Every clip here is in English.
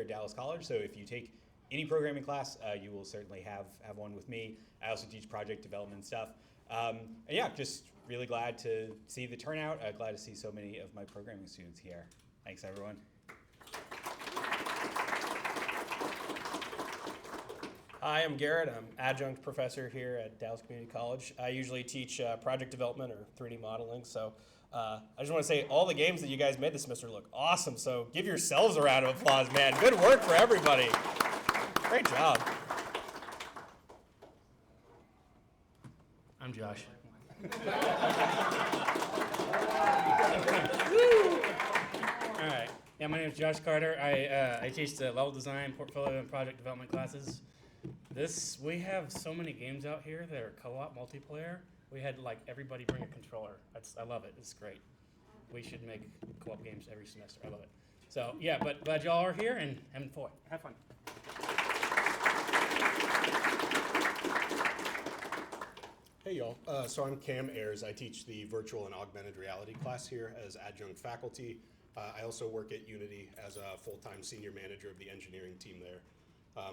at Dallas College, so if you take any programming class, you will certainly have one with me. I also teach project development stuff. And yeah, just really glad to see the turnout. Glad to see so many of my programming students here. Thanks, everyone. Hi, I'm Garrett. I'm adjunct professor here at Dallas Community College. I usually teach project development or 3D modeling. So I just want to say all the games that you guys made this semester look awesome. So give yourselves a round of applause, man. Good work for everybody. Great job. I'm Josh. All right. Yeah, my name is Josh Carter. I teach the level design, portfolio, and project development classes. We have so many games out here that are co-op multiplayer. We had like everybody bring a controller. I love it. It's great. We should make co-op games every semester. I love it. So yeah, but glad y'all are here and have fun. Hey y'all, so I'm Cam Ayers. I teach the virtual and augmented reality class here as adjunct faculty. I also work at Unity as a full-time senior manager of the engineering team there.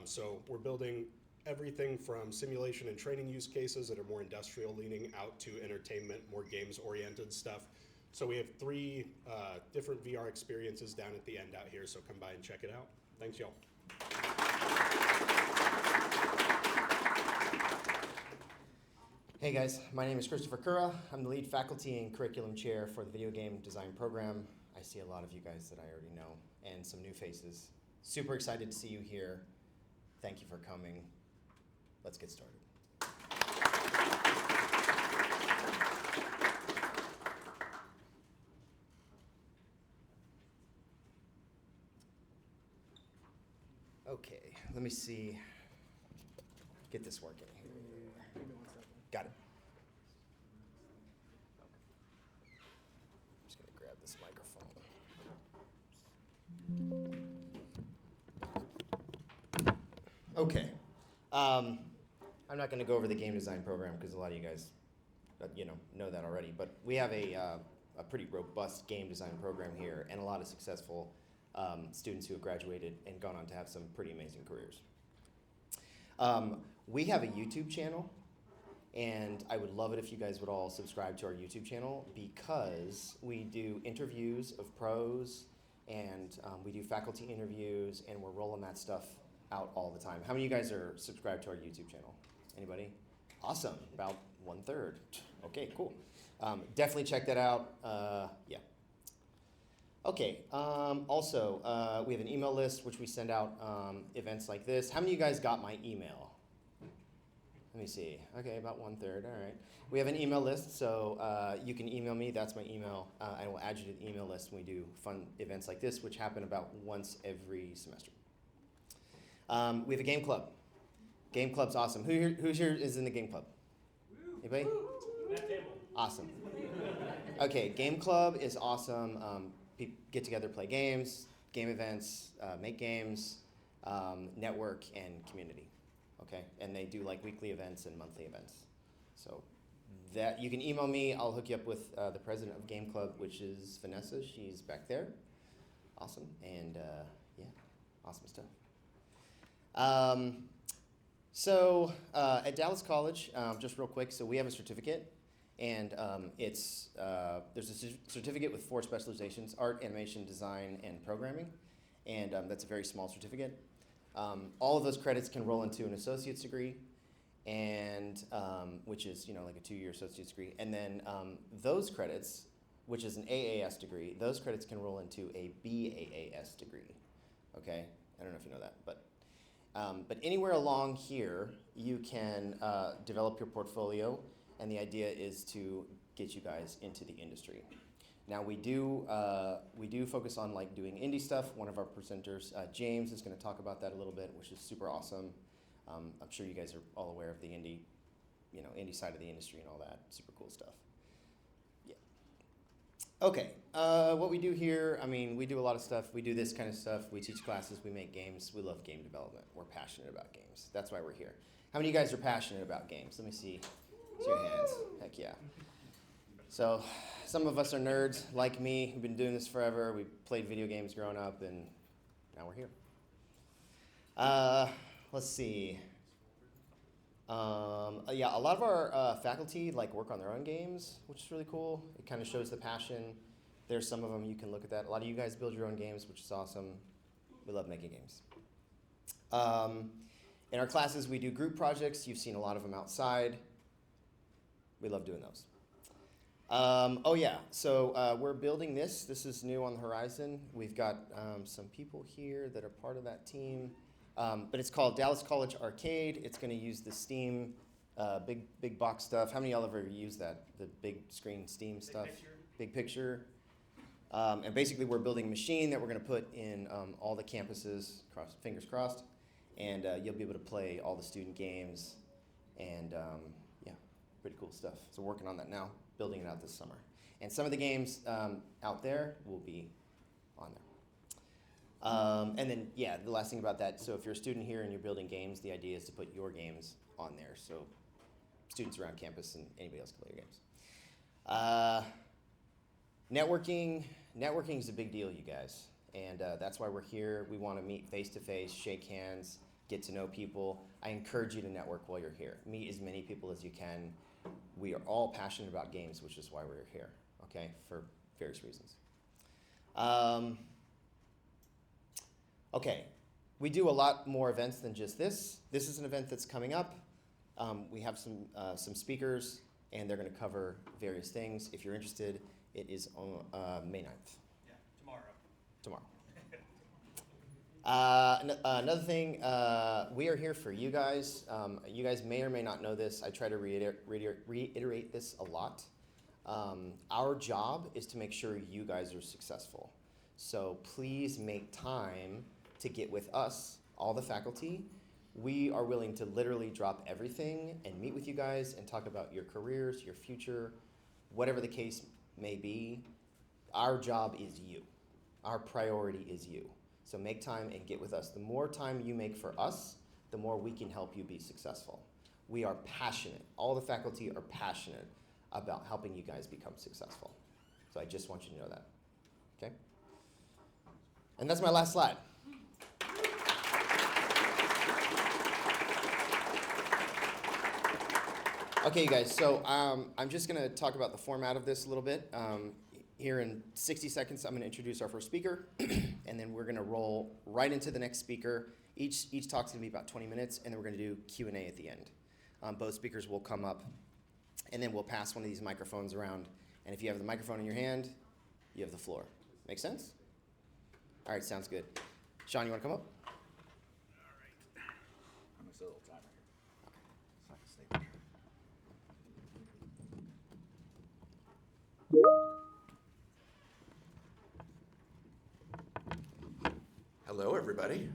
So we're building everything from simulation and training use cases that are more industrial leaning out to entertainment, more games oriented stuff. So we have 3 different VR experiences down at the end out here, so come by and check it out. Thanks y'all. Hey guys, my name is Christopher Cura. I'm the lead faculty and curriculum chair for the video game design program. I see a lot of you guys that I already know and some new faces. Super excited to see you here. Thank you for coming. Let's get started. Okay, let me see. Get this working here. Got it. I'm just gonna grab this microphone. Okay. I'm not gonna go over the game design program because a lot of you guys, know that already. But we have a pretty robust game design program here, and a lot of successful students who have graduated and gone on to have some pretty amazing careers. We have a YouTube channel. And I would love it if you guys would all subscribe to our YouTube channel because we do interviews of pros and we do faculty interviews and we're rolling that stuff out all the time. How many of you guys are subscribed to our YouTube channel? Anybody? Awesome, about 1/3. Okay, cool. Definitely check that out, yeah. Okay, also, we have an email list which we send out events like this. How many of you guys got my email? Let me see. Okay, about 1/3. All right. We have an email list, so you can email me. That's my email. I will add you to the email list when we do fun events like this, which happen about once every semester. We have a game club. Game club's awesome. Who's here is in the game club? Anybody? That table. Awesome. Okay, game club is awesome. People get together, play games, game events, make games, network, and community. Okay, and they do like weekly events and monthly events. So that you can email me. I'll hook you up with the president of Game Club, which is Vanessa. She's back there. Awesome, and yeah, awesome stuff. So at Dallas College, just real quick. So we have a certificate, and there's a certificate with 4 specializations: art, animation, design, and programming, and that's a very small certificate. All of those credits can roll into an associate's degree, and which is like a 2-year associate's degree. And then those credits, which is an AAS degree, those credits can roll into a BAAS degree. Okay, I don't know if you know that, but anywhere along here you can develop your portfolio, and the idea is to get you guys into the industry. Now we do focus on like doing indie stuff. One of our presenters, James, is going to talk about that a little bit, which is super awesome. I'm sure you guys are all aware of the indie side of the industry and all that super cool stuff. Yeah. Okay. What we do here, we do a lot of stuff. We do this kind of stuff. We teach classes. We make games. We love game development. We're passionate about games. That's why we're here. How many of you guys are passionate about games? Let me see your hands. Heck yeah. So some of us are nerds like me. We've been doing this forever. We played video games growing up, and now we're here. Let's see. Yeah, a lot of our faculty like work on their own games, which is really cool. It kind of shows the passion. There's some of them you can look at that. A lot of you guys build your own games, which is awesome. We love making games. In our classes, we do group projects. You've seen a lot of them outside. We love doing those. Oh yeah, so we're building this. This is new on the horizon. We've got some people here that are part of that team. But it's called Dallas College Arcade. It's going to use the Steam big box stuff. How many of y'all have ever used that? The big screen Steam stuff? Big picture. And basically we're building a machine that we're going to put in all the campuses, fingers crossed, and you'll be able to play all the student games, and yeah, pretty cool stuff. So we're working on that now, building it out this summer. And some of the games out there will be on there. And then, yeah, the last thing about that, so if you're a student here and you're building games, the idea is to put your games on there, so students around campus and anybody else can play your games. Networking is a big deal, you guys, and that's why we're here. We want to meet face-to-face, shake hands, get to know people. I encourage you to network while you're here. Meet as many people as you can. We are all passionate about games, which is why we're here, okay, for various reasons. Okay, we do a lot more events than just this. This is an event that's coming up. We have some speakers, and they're going to cover various things. If you're interested, it is on May 9th. Yeah, tomorrow. Another thing, we are here for you guys. You guys may or may not know this. I try to reiterate this a lot. Our job is to make sure you guys are successful. So please make time to get with us, all the faculty. We are willing to literally drop everything and meet with you guys and talk about your careers, your future, whatever the case may be. Our job is you. Our priority is you. So make time and get with us. The more time you make for us, the more we can help you be successful. We are passionate. All the faculty are passionate about helping you guys become successful. So I just want you to know that, okay? And that's my last slide. Okay, you guys, so I'm just going to talk about the format of this a little bit. Here in 60 seconds, I'm going to introduce our first speaker, and then we're going to roll right into the next speaker. Each talk's going to be about 20 minutes, and then we're going to do Q&A at the end. Both speakers will come up, and then we'll pass one of these microphones around. And if you have the microphone in your hand, you have the floor. Make sense? All right, sounds good. Shawn, you want to come up? I'm gonna set a little timer here. Hello, everybody.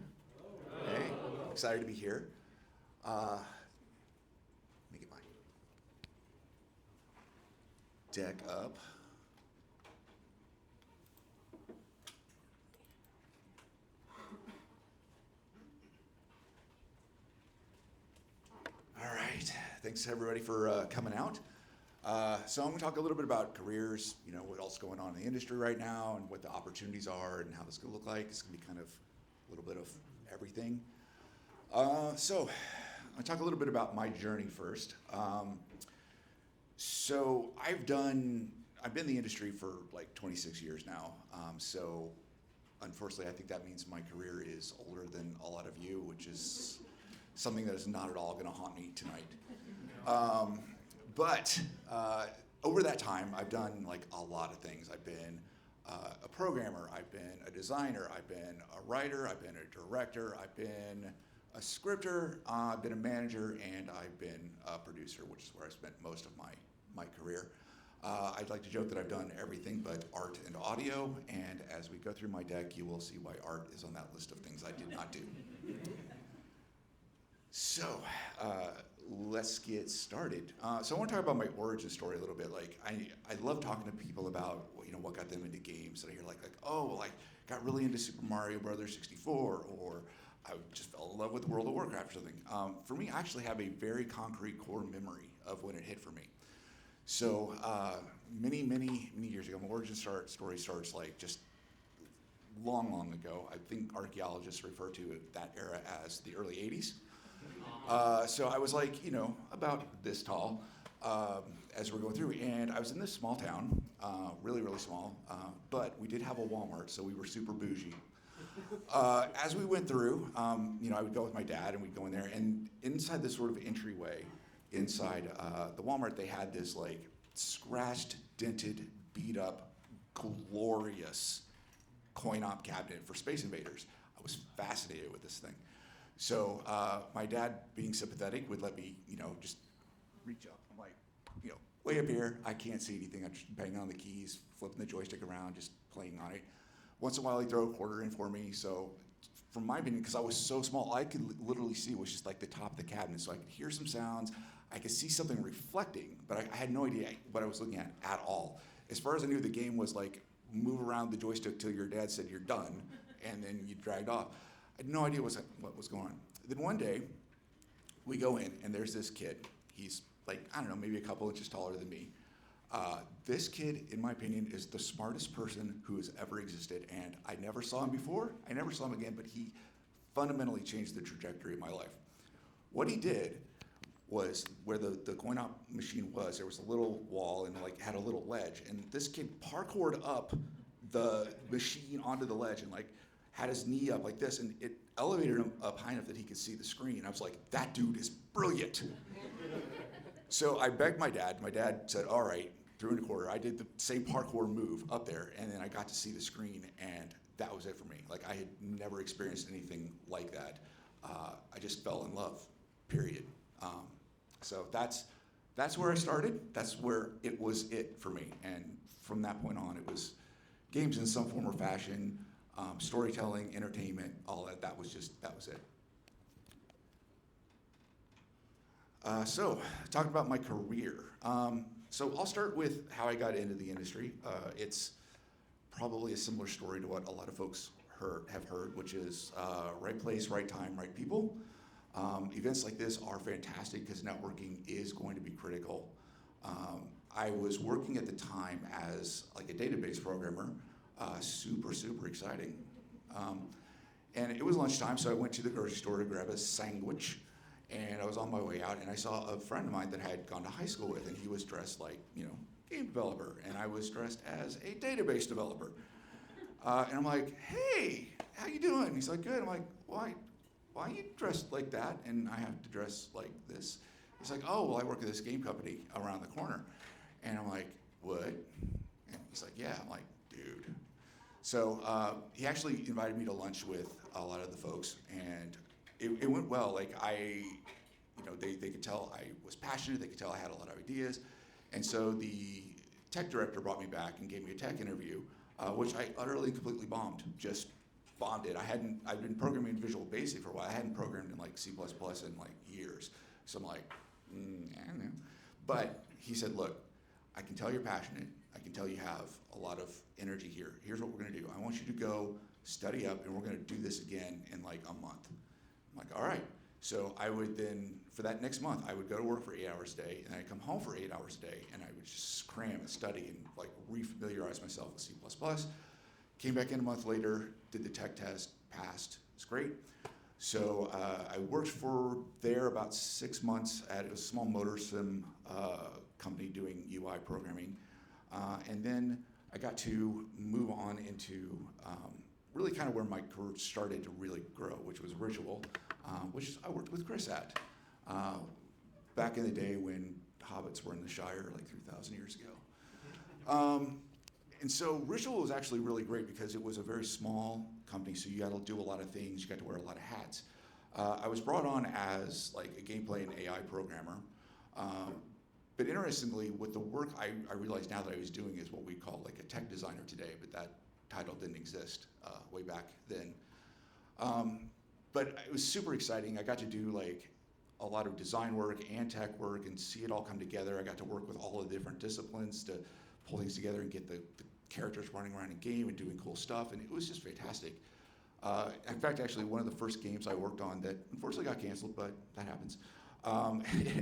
Hey, excited to be here. Let me get my deck up. All right. Thanks, everybody, for coming out. So I'm going to talk a little bit about careers, you know, what else is going on in the industry right now and what the opportunities are and how this is going to look like. It's going to be kind of a little bit of everything. So I'll talk a little bit about my journey first. So I've been in the industry for like 26 years now. So unfortunately, I think that means my career is older than a lot of you, which is something that is not at all going to haunt me tonight. But over that time, I've done like a lot of things. I've been a programmer, I've been a designer, I've been a writer, I've been a director, I've been a scripter, I've been a manager, and I've been a producer, which is where I spent most of my career. I'd like to joke that I've done everything but art and audio, and as we go through my deck, you will see why art is on that list of things I did not do. So, let's get started. So I want to talk about my origin story a little bit. Like, I love talking to people about, you know, what got them into games. And I hear like, oh, well, I got really into Super Mario Brothers 64, or I just fell in love with World of Warcraft or something. For me, I actually have a very concrete core memory of when it hit for me. So many years ago, my origin story starts like just long, long ago. I think archaeologists refer to that era as the early 80s. So I was like, you know, about this tall as we're going through. And I was in this small town, really, really small, but we did have a Walmart, so we were super bougie. As we went through, you know, I would go with my dad and we'd go in there, and inside this sort of entryway, inside the Walmart, they had this like scratched, dented, beat up, glorious coin-op cabinet for Space Invaders. I was fascinated with this thing. So my dad, being sympathetic, would let me, you know, just reach up. I'm like, you know, way up here, I can't see anything. I'm just banging on the keys, flipping the joystick around, just playing on it. Once in a while, he'd throw a quarter in for me. So from my opinion, because I was so small, all I could literally see was just like the top of the cabinet. So I could hear some sounds. I could see something reflecting, but I had no idea what I was looking at all. As far as I knew, the game was like move around the joystick till your dad said you're done, and then you dragged off. I had no idea what was going on. Then one day, we go in, and there's this kid. He's like, I don't know, maybe a couple inches taller than me. This kid, in my opinion, is the smartest person who has ever existed, and I never saw him before. I never saw him again, but he fundamentally changed the trajectory of my life. What he did was where the coin-op machine was, there was a little wall and like had a little ledge, and this kid parkoured up the machine onto the ledge and like had his knee up like this, and it elevated him up high enough that he could see the screen. I was like, that dude is brilliant. So I begged my dad. My dad said, all right, threw in a quarter. I did the same parkour move up there, and then I got to see the screen, and that was it for me. Like, I had never experienced anything like that. I just fell in love, period. So that's where I started. That's where it was it for me. And from that point on, it was games in some form or fashion, storytelling, entertainment, all that. That was it. So, talking about my career. So I'll start with how I got into the industry. It's probably a similar story to what a lot of folks have heard, which is right place, right time, right people. Events like this are fantastic because networking is going to be critical. I was working at the time as like a database programmer, super, super exciting. And it was lunchtime, so I went to the grocery store to grab a sandwich. And I was on my way out, and I saw a friend of mine that I had gone to high school with, and he was dressed like, you know, game developer, and I was dressed as a database developer. And I'm like, hey, how you doing? He's like, good. I'm like, why are you dressed like that? And I have to dress like this. He's like, oh, well, I work at this game company around the corner. And I'm like, what? And he's like, yeah. I'm like, dude. So he actually invited me to lunch with a lot of the folks, and it went well. Like they could tell I was passionate. They could tell I had a lot of ideas. And so the tech director brought me back and gave me a tech interview, which I utterly, completely bombed. Just bombed it. I'd been programming in Visual Basic for a while. I hadn't programmed in like C++ in like years. So I'm like, I don't know. But he said, look, I can tell you're passionate. I can tell you have a lot of energy here. Here's what we're gonna do. I want you to go study up, and we're gonna do this again in like a month. I'm like, all right. So I would then, for that next month, I would go to work for 8 hours a day, and I'd come home for 8 hours a day, and I would just cram and study and like refamiliarize myself with C++. Came back in a month later, did the tech test, passed. It's great. So I worked for there about 6 months at a small motor sim company doing UI programming. And then I got to move on into really kind of where my career started to really grow, which was Ritual, which I worked with Chris at back in the day when hobbits were in the Shire like 3,000 years ago. And so Ritual was actually really great because it was a very small company, so you got to do a lot of things, you got to wear a lot of hats. I was brought on as like a gameplay and AI programmer. But interestingly, with the work I realized now that I was doing is what we call like a tech designer today, but that title didn't exist way back then. But it was super exciting. I got to do like a lot of design work and tech work and see it all come together. I got to work with all the different disciplines to pull things together and get the characters running around in game and doing cool stuff, and it was just fantastic. In fact, actually, one of the first games I worked on that unfortunately got canceled, but that happens.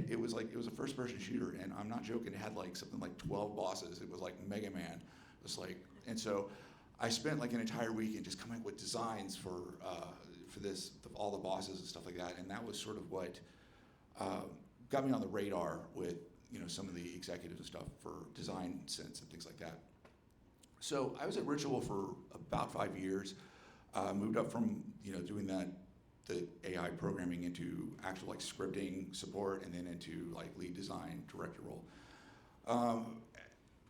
It was a first-person shooter, and I'm not joking. It had like something like 12 bosses. It was like Mega Man. It was like, and so I spent like an entire weekend just coming up with designs for this, all the bosses and stuff like that, and that was sort of what got me on the radar with some of the executives and stuff for design sense and things like that. So I was at Ritual for about 5 years. Moved up from doing the AI programming into actual like scripting support, and then into like lead design director role.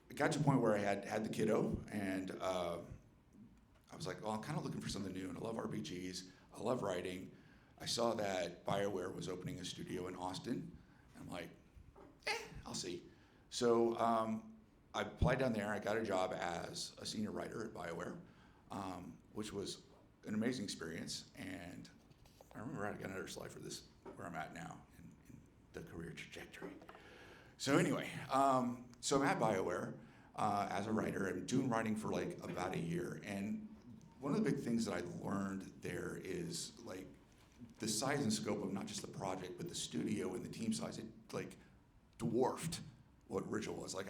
It got to a point where I had the kiddo, and I was like, well, I'm kind of looking for something new, and I love RPGs, I love writing. I saw that BioWare was opening a studio in Austin, and I'm like, I'll see. So I applied down there. I got a job as a senior writer at BioWare, which was an amazing experience. And I remember I got another slide for this, where I'm at now in the career trajectory. So anyway, so I'm at BioWare as a writer. I'm doing writing for like about a year. And one of the big things that I learned there is like the size and scope of not just the project, but the studio and the team size. It like dwarfed what Ritual was. Like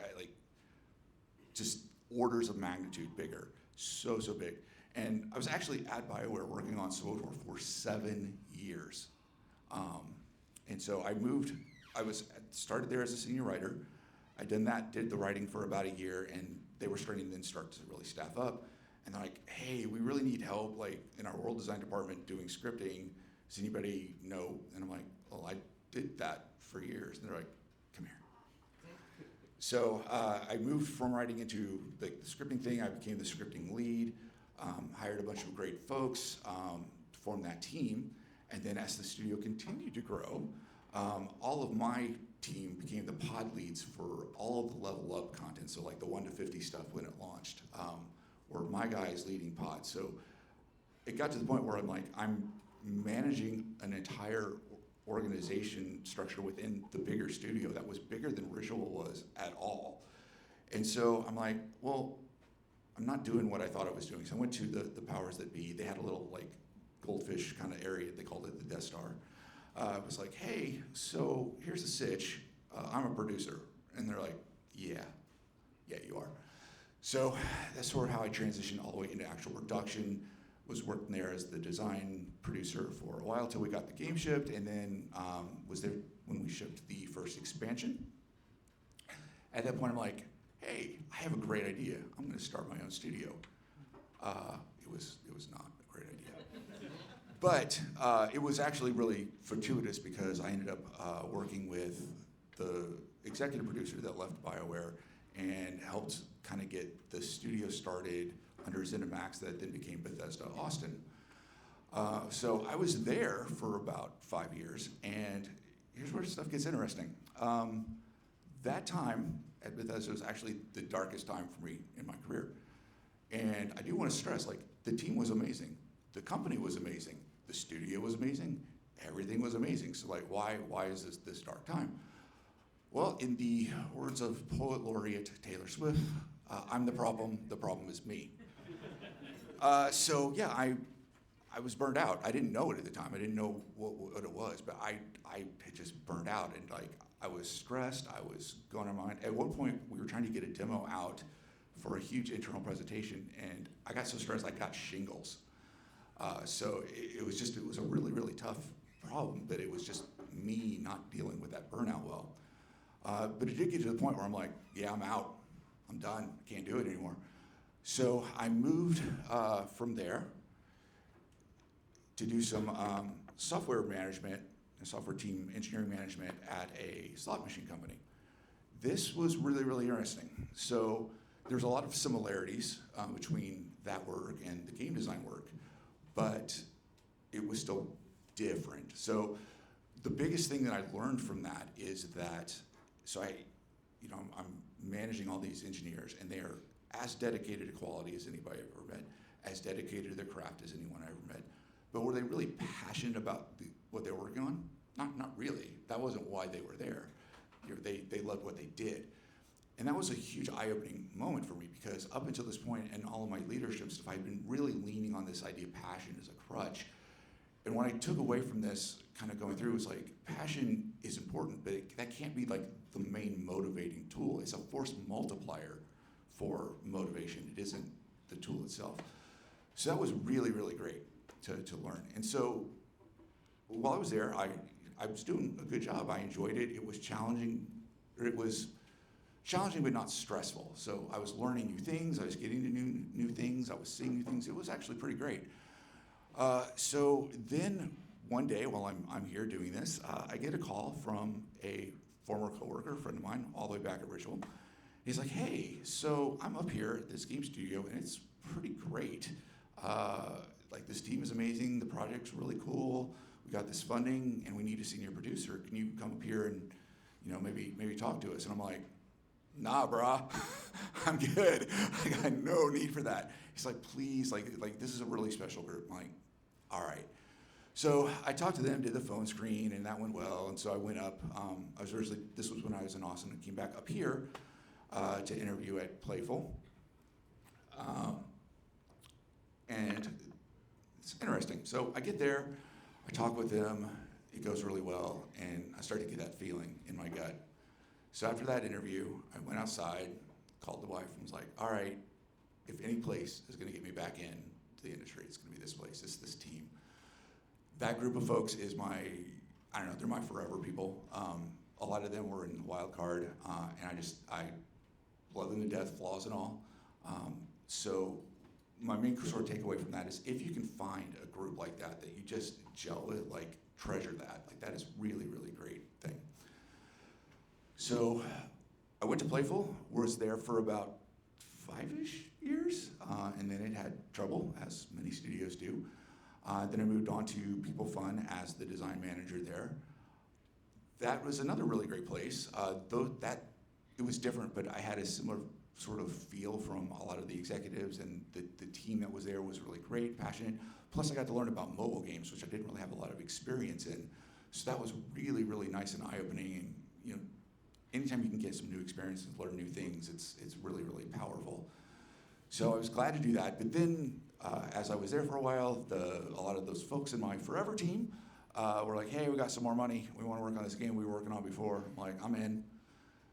just orders of magnitude bigger, so big. And I was actually at BioWare working on SWTOR for 7 years. And so I started there as a senior writer. I did the writing for about a year, and they were starting to then start to really staff up. And they're like, hey, we really need help like in our world design department doing scripting. Does anybody know? And I'm like, well, I did that for years. And they're like, come here. So I moved from writing into the scripting thing. I became the scripting lead, hired a bunch of great folks to form that team. And then as the studio continued to grow, all of my team became the pod leads for all of the level up content. So like the 1 to 50 stuff when it launched, were my guys leading pods. So it got to the point where I'm managing an entire organization structure within the bigger studio that was bigger than Ritual was at all. And so I'm like, well, I'm not doing what I thought I was doing. So I went to the powers that be. They had a little like goldfish kind of area. They called it the Death Star. It was like, hey, so here's the sitch. I'm a producer. And they're like, yeah, you are. So that's sort of how I transitioned all the way into actual production. Was working there as the design producer for a while till we got the game shipped, and then was there when we shipped the first expansion. At that point, I'm like, hey, I have a great idea. I'm going to start my own studio. It was not a great idea. But it was actually really fortuitous because I ended up working with the executive producer that left BioWare and helped kind of get the studio started under ZeniMax that then became Bethesda Austin. So I was there for about 5 years, and here's where stuff gets interesting. That time at Bethesda was actually the darkest time for me in my career. And I do want to stress, like, the team was amazing. The company was amazing. The studio was amazing. Everything was amazing. So like, why is this dark time? Well, in the words of poet laureate Taylor Swift, I'm the problem is me. So yeah, I was burned out. I didn't know it at the time. I didn't know what it was, but I had just burned out, and like I was stressed. I was going on my mind. At one point, we were trying to get a demo out for a huge internal presentation, and I got so stressed I got shingles. So it was a really, really tough problem, but it was just me not dealing with that burnout well. But it did get to the point where I'm like, yeah, I'm out. I'm done. I can't do it anymore. So I moved from there to do some software management and software team engineering management at a slot machine company. This was really, really interesting. So there's a lot of similarities between that work and the game design work, but it was still different. So the biggest thing that I learned from that is that, I'm managing all these engineers, and they are as dedicated to quality as anybody I've ever met, as dedicated to their craft as anyone I ever met. But were they really passionate about what they were working on? Not really. That wasn't why they were there. They loved what they did. And that was a huge eye-opening moment for me, because up until this point in all of my leadership stuff, I'd been really leaning on this idea of passion as a crutch. And what I took away from this kind of going through was like, passion is important, but that can't be like the main motivating tool. It's a force multiplier for motivation. It isn't the tool itself. So that was really, really great to learn. And so while I was there, I was doing a good job. I enjoyed it. It was challenging, but not stressful. So I was learning new things. I was getting to new things. I was seeing new things. It was actually pretty great. So then one day while I'm here doing this, I get a call from a former coworker, friend of mine, all the way back at Richland. He's like, hey, so I'm up here at this game studio, and it's pretty great. Like, this team is amazing. The project's really cool. We got this funding, and we need a senior producer. Can you come up here and, maybe talk to us? And I'm like, nah, brah, I'm good. I got no need for that. He's like, please, like this is a really special group. I'm like, all right. So I talked to them, did the phone screen, and that went well. And so I went up. This was when I was in Austin, and came back up here to interview at Playful. And it's interesting. So I get there, I talk with them, it goes really well, and I start to get that feeling in my gut. So after that interview, I went outside, called the wife, and was like, all right, if any place is gonna get me back in to the industry, it's gonna be this place, it's this team. That group of folks is they're my forever people. A lot of them were in the wild card, and I love them to death, flaws and all. So my main sort of takeaway from that is if you can find a group like that you just gel with, like, treasure that. Like, that is really, really great thing. So I went to Playful, was there for about 5-ish years, and then it had trouble, as many studios do. Then I moved on to PeopleFun as the design manager there. That was another really great place. It was different, but I had a similar sort of feel from a lot of the executives, and the team that was there was really great, passionate. Plus I got to learn about mobile games, which I didn't really have a lot of experience in. So that was really, really nice and eye-opening. And anytime you can get some new experiences, learn new things, it's really, really powerful. So I was glad to do that. But then as I was there for a while, a lot of those folks in my forever team were like, hey, we got some more money. We want to work on this game we were working on before. I'm like, I'm in.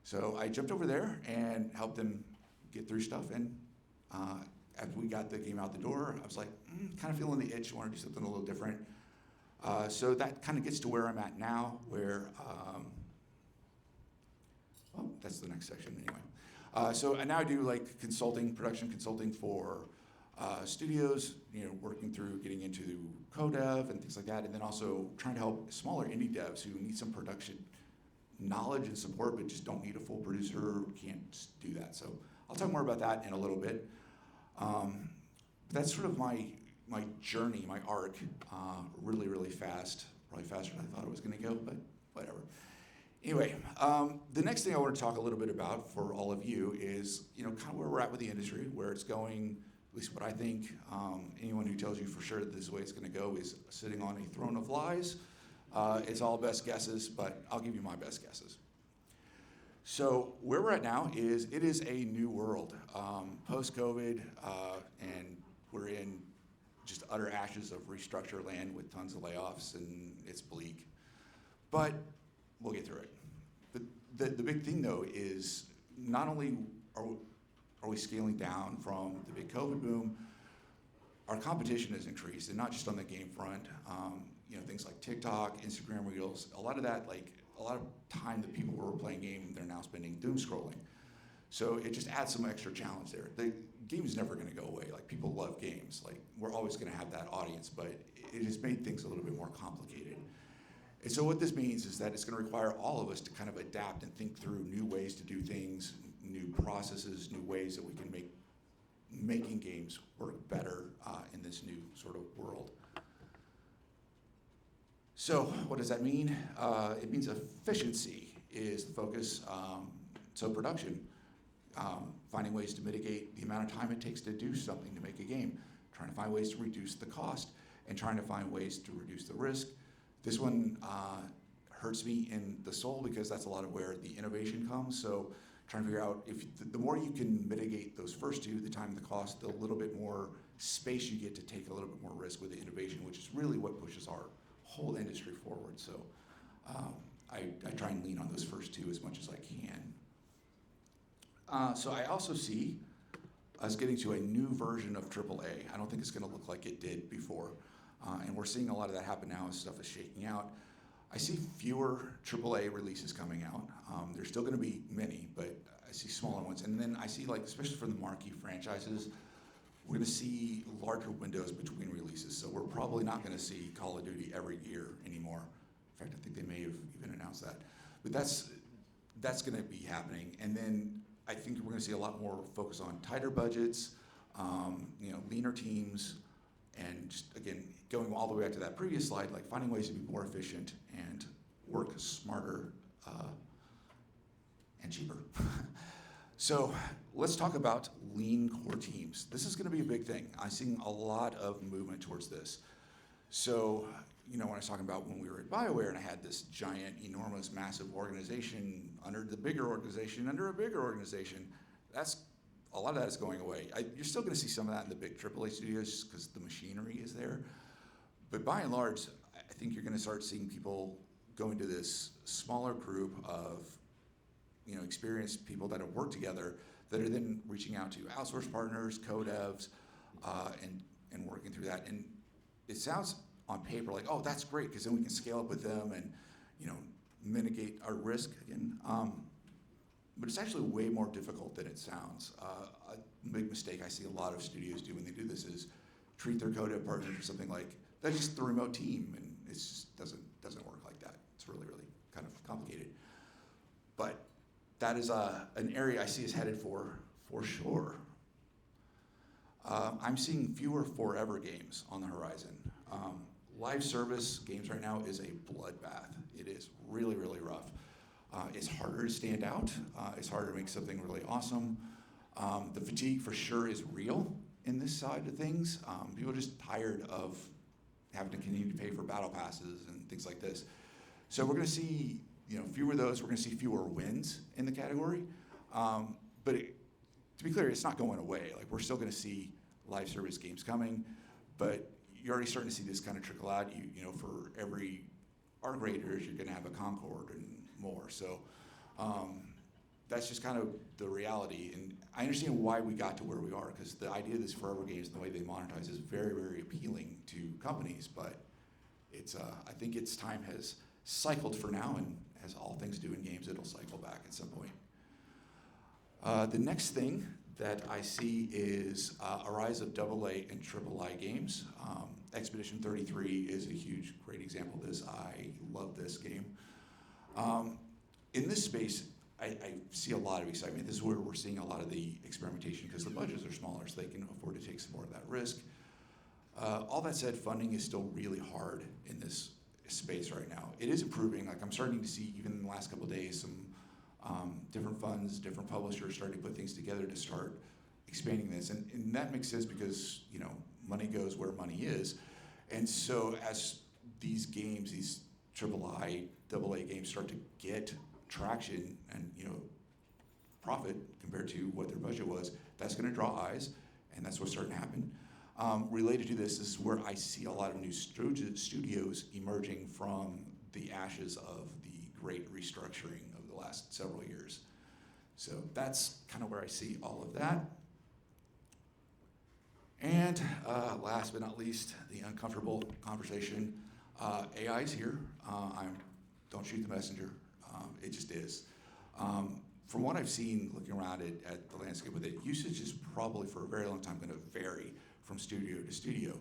So I jumped over there and helped them get through stuff. And after we got the game out the door, I was like, kind of feeling the itch, want to do something a little different. So that kind of gets to where I'm at now, where, that's the next section anyway. So I now do like production consulting for studios, working through getting into co-dev and things like that, and then also trying to help smaller indie devs who need some production knowledge and support, but just don't need a full producer, can't just do that. So I'll talk more about that in a little bit. That's sort of my journey, my arc, really, really fast, probably faster than I thought it was gonna go, but whatever. Anyway, the next thing I want to talk a little bit about for all of you is, kind of where we're at with the industry, where it's going, at least what I think. Anyone who tells you for sure that this is the way it's going to go is sitting on a throne of lies. It's all best guesses, but I'll give you my best guesses. So where we're at now is it is a new world. Post-COVID, and we're in just utter ashes of restructure land with tons of layoffs, and it's bleak. But we'll get through it. The big thing, though, is not only are we scaling down from the big COVID boom, our competition has increased, and not just on the game front. Things like TikTok, Instagram Reels, a lot of time that people were playing game, they're now spending doom scrolling. So it just adds some extra challenge there. The game's never going to go away. Like, people love games. Like, we're always going to have that audience, but it has made things a little bit more complicated. And so what this means is that it's going to require all of us to kind of adapt and think through new ways to do things, new processes, new ways that we can make making games work better in this new sort of world. So what does that mean? It means efficiency is the focus. So production, finding ways to mitigate the amount of time it takes to do something, to make a game, trying to find ways to reduce the cost, and trying to find ways to reduce the risk. This one hurts me in the soul because that's a lot of where the innovation comes. So trying to figure out if the more you can mitigate those first two, the time and the cost, the little bit more space you get to take a little bit more risk with the innovation, which is really what pushes our whole industry forward. So I try and lean on those first two as much as I can. So I also see us getting to a new version of AAA. I don't think it's going to look like it did before. And we're seeing a lot of that happen now as stuff is shaking out. I see fewer AAA releases coming out. There's still going to be many, but I see smaller ones. And then I see, like, especially for the marquee franchises, we're going to see larger windows between releases. So we're probably not going to see Call of Duty every year anymore. In fact, I think they may have even announced that. But that's going to be happening. And then I think we're going to see a lot more focus on tighter budgets, leaner teams, and just, again, going all the way back to that previous slide, like finding ways to be more efficient and work smarter and cheaper. So let's talk about lean core teams. This is going to be a big thing. I'm seeing a lot of movement towards this. So, when I was talking about when we were at BioWare and I had this giant, enormous, massive organization under the bigger organization, under a bigger organization, a lot of that is going away. You're still going to see some of that in the big AAA studios just because the machinery is there. But by and large, I think you're going to start seeing people go into this smaller group of experienced people that have worked together that are then reaching out to outsource partners, co-devs, and working through that. And it sounds on paper like, oh, that's great, because then we can scale up with them and mitigate our risk again. But it's actually way more difficult than it sounds. A big mistake I see a lot of studios do when they do this is treat their co-dev partners or something like that's just the remote team, and it just doesn't work like that. It's really, really kind of complicated. But that is an area I see is headed for sure. I'm seeing fewer forever games on the horizon. Live service games right now is a bloodbath. It is really, really rough. It's harder to stand out. It's harder to make something really awesome. The fatigue for sure is real in this side of things. People are just tired of having to continue to pay for battle passes and things like this. So we're going to see fewer of those. We're going to see fewer wins in the category. But to be clear, it's not going away. Like, we're still going to see live service games coming, but you're already starting to see this kind of trickle out. For every art graders, you're going to have a Concord and more. So that's just kind of the reality. And I understand why we got to where we are, because the idea of this forever games and the way they monetize is very, very appealing to companies. But it's I think its time has cycled for now, and as all things do in games, it'll cycle back at some point. The next thing that I see is a rise of AA and AAA games. Expedition 33 is a huge, great example of this. I love this game. In this space, I see a lot of excitement. This is where we're seeing a lot of the experimentation because the budgets are smaller, so they can afford to take some more of that risk. All that said, funding is still really hard in this space right now. It is improving. Like, I'm starting to see, even in the last couple of days, some different funds, different publishers starting to put things together to start expanding this. And that makes sense because, money goes where money is. And so as these games, these AAA, AA games start to get traction and, profit compared to what their budget was, that's going to draw eyes, and that's what's starting to happen. Related to this is where I see a lot of new studios emerging from the ashes of the great restructuring of the last several years. So that's kind of where I see all of that. And last but not least, the uncomfortable conversation. AI is here. Don't shoot the messenger. It just is. From what I've seen looking around at the landscape with it, usage is probably for a very long time going to vary from studio to studio.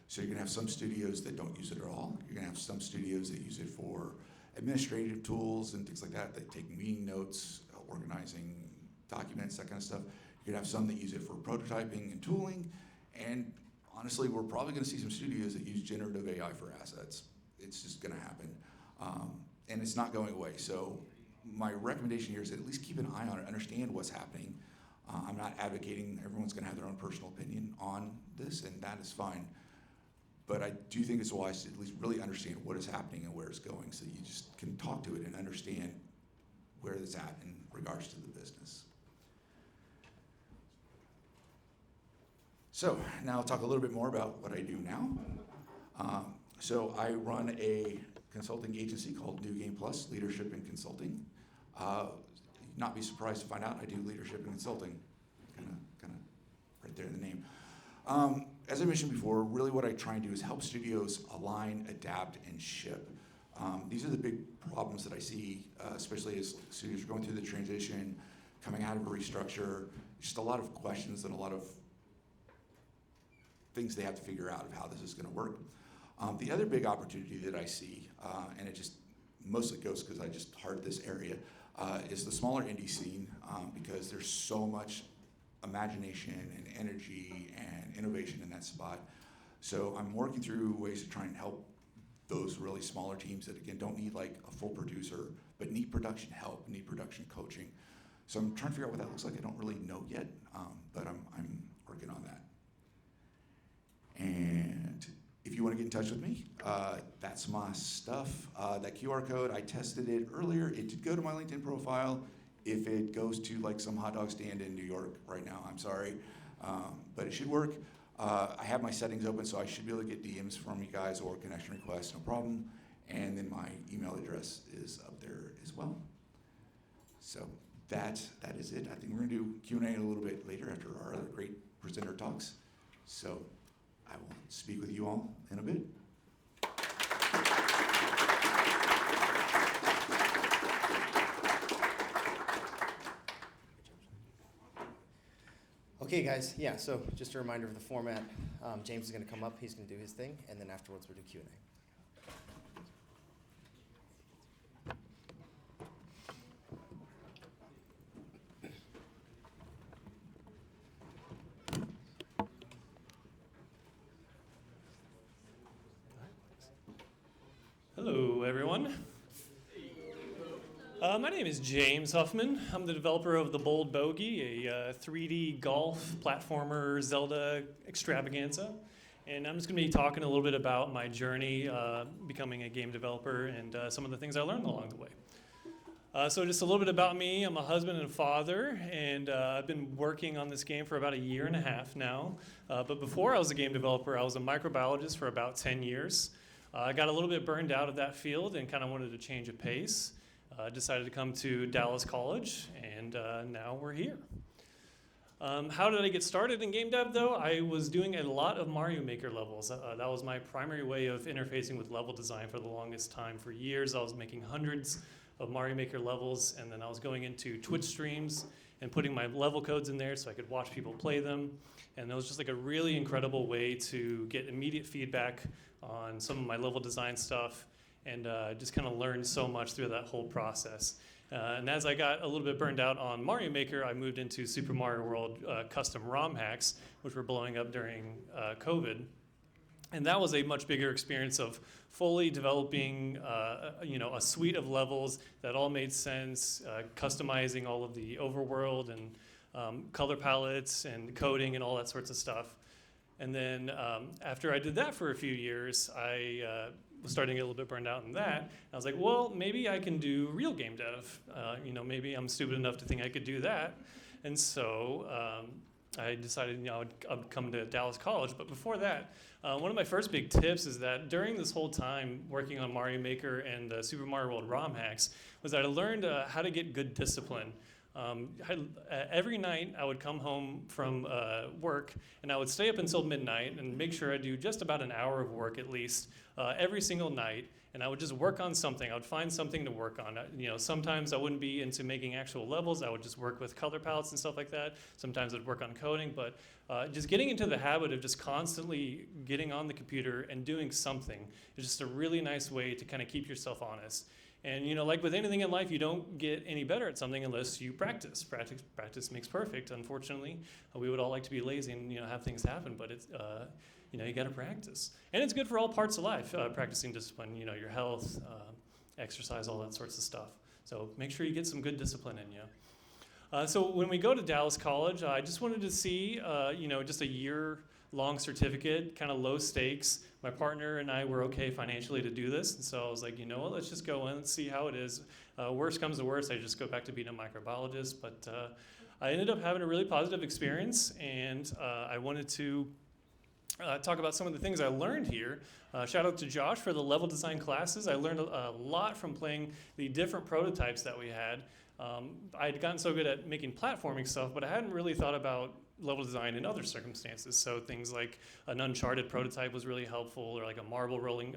So you're going to have some studios that don't use it at all. You're going to have some studios that use it for administrative tools and things like that. They take meeting notes, organizing documents, that kind of stuff. You're going to have some that use it for prototyping and tooling. And honestly, we're probably going to see some studios that use generative AI for assets. It's just going to happen. And it's not going away. So my recommendation here is at least keep an eye on it, understand what's happening. I'm not advocating everyone's going to have their own personal opinion on this, and that is fine. But I do think it's wise to at least really understand what is happening and where it's going, so you just can talk to it and understand where it's at in regards to the business. So now I'll talk a little bit more about what I do now. So I run a consulting agency called New Game Plus, Leadership and Consulting. Not be surprised to find out I do leadership and consulting. Kind of right there in the name. As I mentioned before, really what I try and do is help studios align, adapt, and ship. These are the big problems that I see, especially as studios are going through the transition, coming out of a restructure, just a lot of questions and a lot of things they have to figure out of how this is going to work. The other big opportunity that I see, and it just mostly goes because I just heart this area, is the smaller indie scene, because there's so much imagination and energy and innovation in that spot. So I'm working through ways to try and help those really smaller teams that, again, don't need like a full producer, but need production help, need production coaching. So I'm trying to figure out what that looks like. I don't really know yet, but I'm working on that. And if you want to get in touch with me, that's my stuff. That QR code, I tested it earlier. It did go to my LinkedIn profile. If it goes to like some hot dog stand in New York right now, I'm sorry, but it should work. I have my settings open, so I should be able to get DMs from you guys or connection requests, no problem. And then my email address is up there as well. So that is it. I think we're gonna do Q&A a little bit later after our other great presenter talks. So I will speak with you all in a bit. Okay, guys. Yeah. So just a reminder of the format. James is going to come up. He's going to do his thing, and then afterwards we'll do Q&A. Hello, everyone. My name is James Huffman. I'm the developer of the Bold Bogey, a 3D golf platformer Zelda extravaganza. And I'm just going to be talking a little bit about my journey becoming a game developer and some of the things I learned along the way. So just a little bit about me. I'm a husband and father, and I've been working on this game for about 1.5 years now. But before I was a game developer, I was a microbiologist for about 10 years. I got a little bit burned out of that field and kind of wanted to change a pace. Decided to come to Dallas College, and now we're here. How did I get started in game dev, though? I was doing a lot of Mario Maker levels. That was my primary way of interfacing with level design for the longest time. For years, I was making hundreds of Mario Maker levels, and then I was going into Twitch streams and putting my level codes in there so I could watch people play them. And it was just like a really incredible way to get immediate feedback on some of my level design stuff, and just kind of learned so much through that whole process. And as I got a little bit burned out on Mario Maker, I moved into Super Mario World custom ROM hacks, which were blowing up during COVID. And that was a much bigger experience of fully developing a suite of levels that all made sense, customizing all of the overworld and color palettes and coding and all that sorts of stuff. And then after I did that for a few years, I was starting to get a little bit burned out in that. I was like, well, maybe I can do real game dev. Maybe I'm stupid enough to think I could do that. And so I decided, I'd come to Dallas College. But before that, one of my first big tips is that during this whole time working on Mario Maker and Super Mario World ROM hacks was that I learned how to get good discipline. Every night I would come home from work and I would stay up until midnight and make sure I do just about an hour of work at least every single night, and I would just work on something. I would find something to work on. Sometimes I wouldn't be into making actual levels. I would just work with color palettes and stuff like that. Sometimes I'd work on coding, but just getting into the habit of just constantly getting on the computer and doing something is just a really nice way to kind of keep yourself honest. And like with anything in life, you don't get any better at something unless you practice. Practice makes perfect. Unfortunately, we would all like to be lazy and have things happen, but it's you got to practice. And it's good for all parts of life. Practicing discipline, your health, exercise, all that sorts of stuff. So make sure you get some good discipline in you. So when we go to Dallas College, I just wanted to see just a year-long certificate, kind of low stakes. My partner and I were okay financially to do this, and so I was like, let's just go in and see how it is. Worst comes to worst, I just go back to being a microbiologist, but I ended up having a really positive experience, and I wanted to talk about some of the things I learned here. Shout out to Josh for the level design classes. I learned a lot from playing the different prototypes that we had. I had gotten so good at making platforming stuff, but I hadn't really thought about level design in other circumstances. So things like an Uncharted prototype was really helpful, or like a marble rolling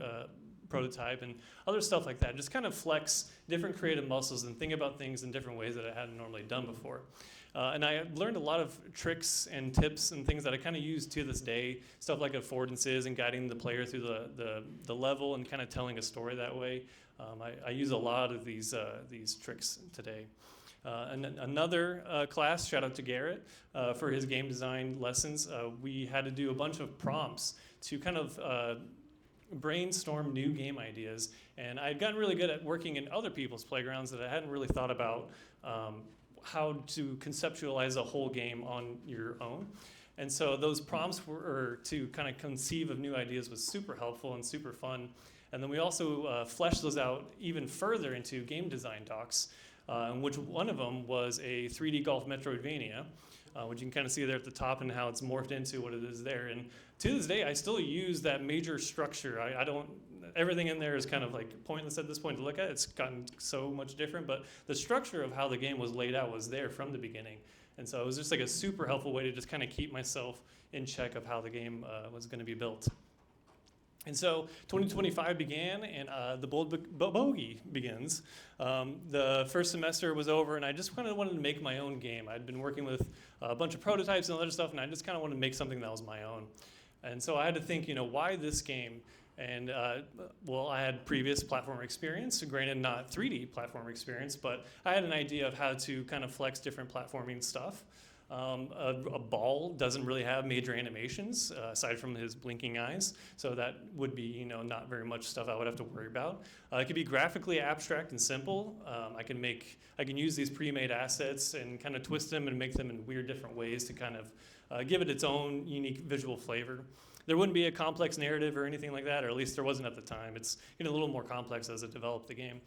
prototype and other stuff like that. Just kind of flex different creative muscles and think about things in different ways that I hadn't normally done before. And I learned a lot of tricks and tips and things that I kind of use to this day, stuff like affordances and guiding the player through the level and kind of telling a story that way. I use a lot of these tricks today. And another class, shout out to Garrett for his game design lessons. We had to do a bunch of prompts to kind of brainstorm new game ideas. And I'd gotten really good at working in other people's playgrounds that I hadn't really thought about how to conceptualize a whole game on your own. And so those prompts were to kind of conceive of new ideas was super helpful and super fun. And then we also fleshed those out even further into game design docs, which one of them was a 3D golf Metroidvania, which you can kind of see there at the top and how it's morphed into what it is there. And to this day, I still use that major structure. I don't, everything in there is kind of like pointless at this point to look at. It's gotten so much different, but the structure of how the game was laid out was there from the beginning. And so it was just like a super helpful way to just kind of keep myself in check of how the game was going to be built. And so 2025 began, and the Bold Bogey begins. The first semester was over, and I just kind of wanted to make my own game. I'd been working with a bunch of prototypes and other stuff, and I just kind of wanted to make something that was my own. And so I had to think, why this game? And well, I had previous platformer experience, granted not 3D platformer experience, but I had an idea of how to kind of flex different platforming stuff. A ball doesn't really have major animations aside from his blinking eyes, so that would be not very much stuff I would have to worry about. It could be graphically abstract and simple. I can use these pre-made assets and kind of twist them and make them in weird different ways to kind of give it its own unique visual flavor. There wouldn't be a complex narrative or anything like that, or at least there wasn't at the time. It's a little more complex as it developed the game.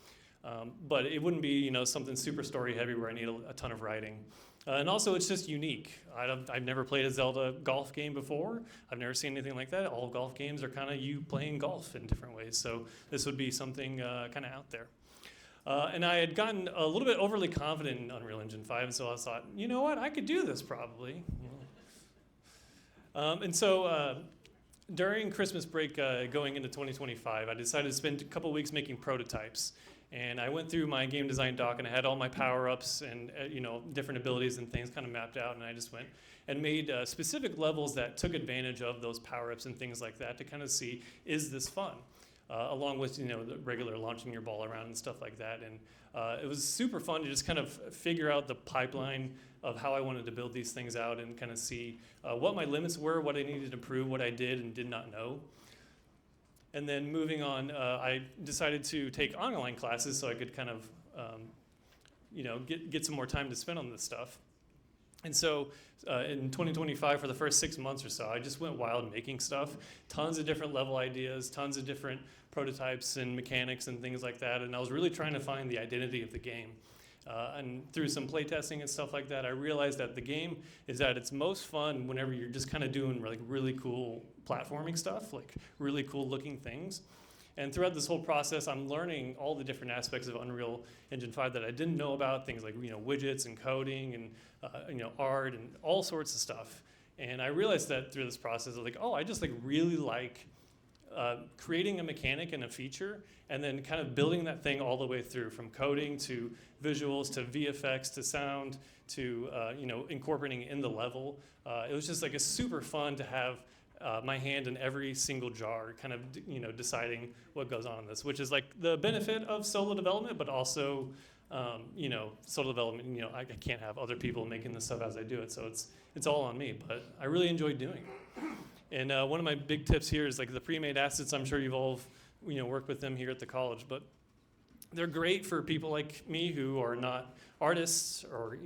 But it wouldn't be something super story heavy where I need a ton of writing. And also it's just unique. I've never played a Zelda golf game before. I've never seen anything like that. All golf games are kind of you playing golf in different ways. So this would be something kind of out there. And I had gotten a little bit overly confident in Unreal Engine 5, and so I thought, you know what, I could do this probably. And so during Christmas break going into 2025, I decided to spend a couple weeks making prototypes. And I went through my game design doc, and I had all my power-ups and different abilities and things kind of mapped out, and I just went and made specific levels that took advantage of those power-ups and things like that to kind of see, is this fun? Along with the regular launching your ball around and stuff like that. And it was super fun to just kind of figure out the pipeline of how I wanted to build these things out and kind of see what my limits were, what I needed to improve, what I did and did not know. And then moving on, I decided to take online classes so I could kind of, get some more time to spend on this stuff. And so in 2025, for the first 6 months or so, I just went wild making stuff, tons of different level ideas, tons of different prototypes and mechanics and things like that. And I was really trying to find the identity of the game. And through some playtesting and stuff like that, I realized that the game is at its most fun whenever you're just kind of doing like really cool platforming stuff, like really cool looking things. And throughout this whole process, I'm learning all the different aspects of Unreal Engine 5 that I didn't know about, things like widgets and coding and art and all sorts of stuff. And I realized that through this process, I was like, oh, I just really like creating a mechanic and a feature, and then kind of building that thing all the way through, from coding to visuals to VFX to sound to incorporating it in the level. It was just like a super fun to have my hand in every single jar, kind of deciding what goes on in this, which is like the benefit of solo development, but also solo development. I can't have other people making this stuff as I do it, so it's all on me. But I really enjoy doing it. And one of my big tips here is like the pre-made assets. I'm sure you've all worked with them here at the college, but they're great for people like me who are not artists or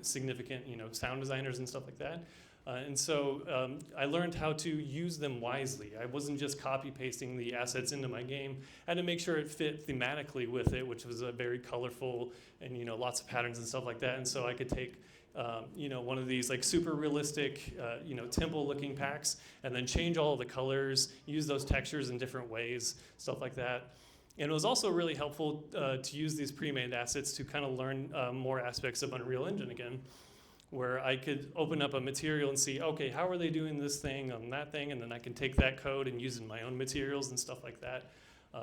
significant sound designers and stuff like that. And so I learned how to use them wisely. I wasn't just copy pasting the assets into my game. I had to make sure it fit thematically with it, which was a very colorful and lots of patterns and stuff like that. And so I could take one of these like super realistic, temple-looking packs, and then change all of the colors, use those textures in different ways, stuff like that. And it was also really helpful to use these pre-made assets to kind of learn more aspects of Unreal Engine again. where I could open up a material and see, okay, how are they doing this thing on that thing, and then I can take that code and use it in my own materials and stuff like that.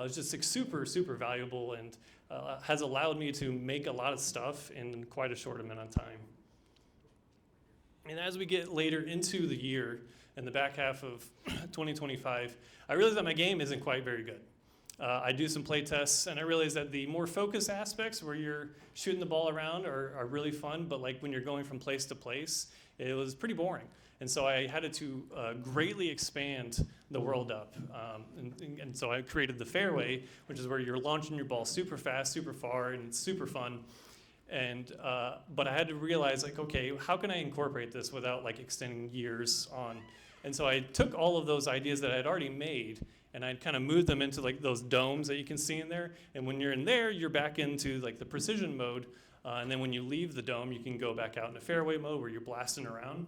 It's just like super, super valuable, and has allowed me to make a lot of stuff in quite a short amount of time. And as we get later into the year, in the back half of 2025, I realized that my game isn't quite very good. I do some play tests, and I realized that the more focused aspects where you're shooting the ball around are really fun, but like when you're going from place to place, it was pretty boring. And so I had to greatly expand the world up. And so I created the fairway, which is where you're launching your ball super fast, super far, and it's super fun. And but I had to realize, like, okay, how can I incorporate this without like extending years on? And so I took all of those ideas that I had already made, and I'd kind of moved them into like those domes that you can see in there. And when you're in there, you're back into like the precision mode. And then when you leave the dome, you can go back out into fairway mode where you're blasting around.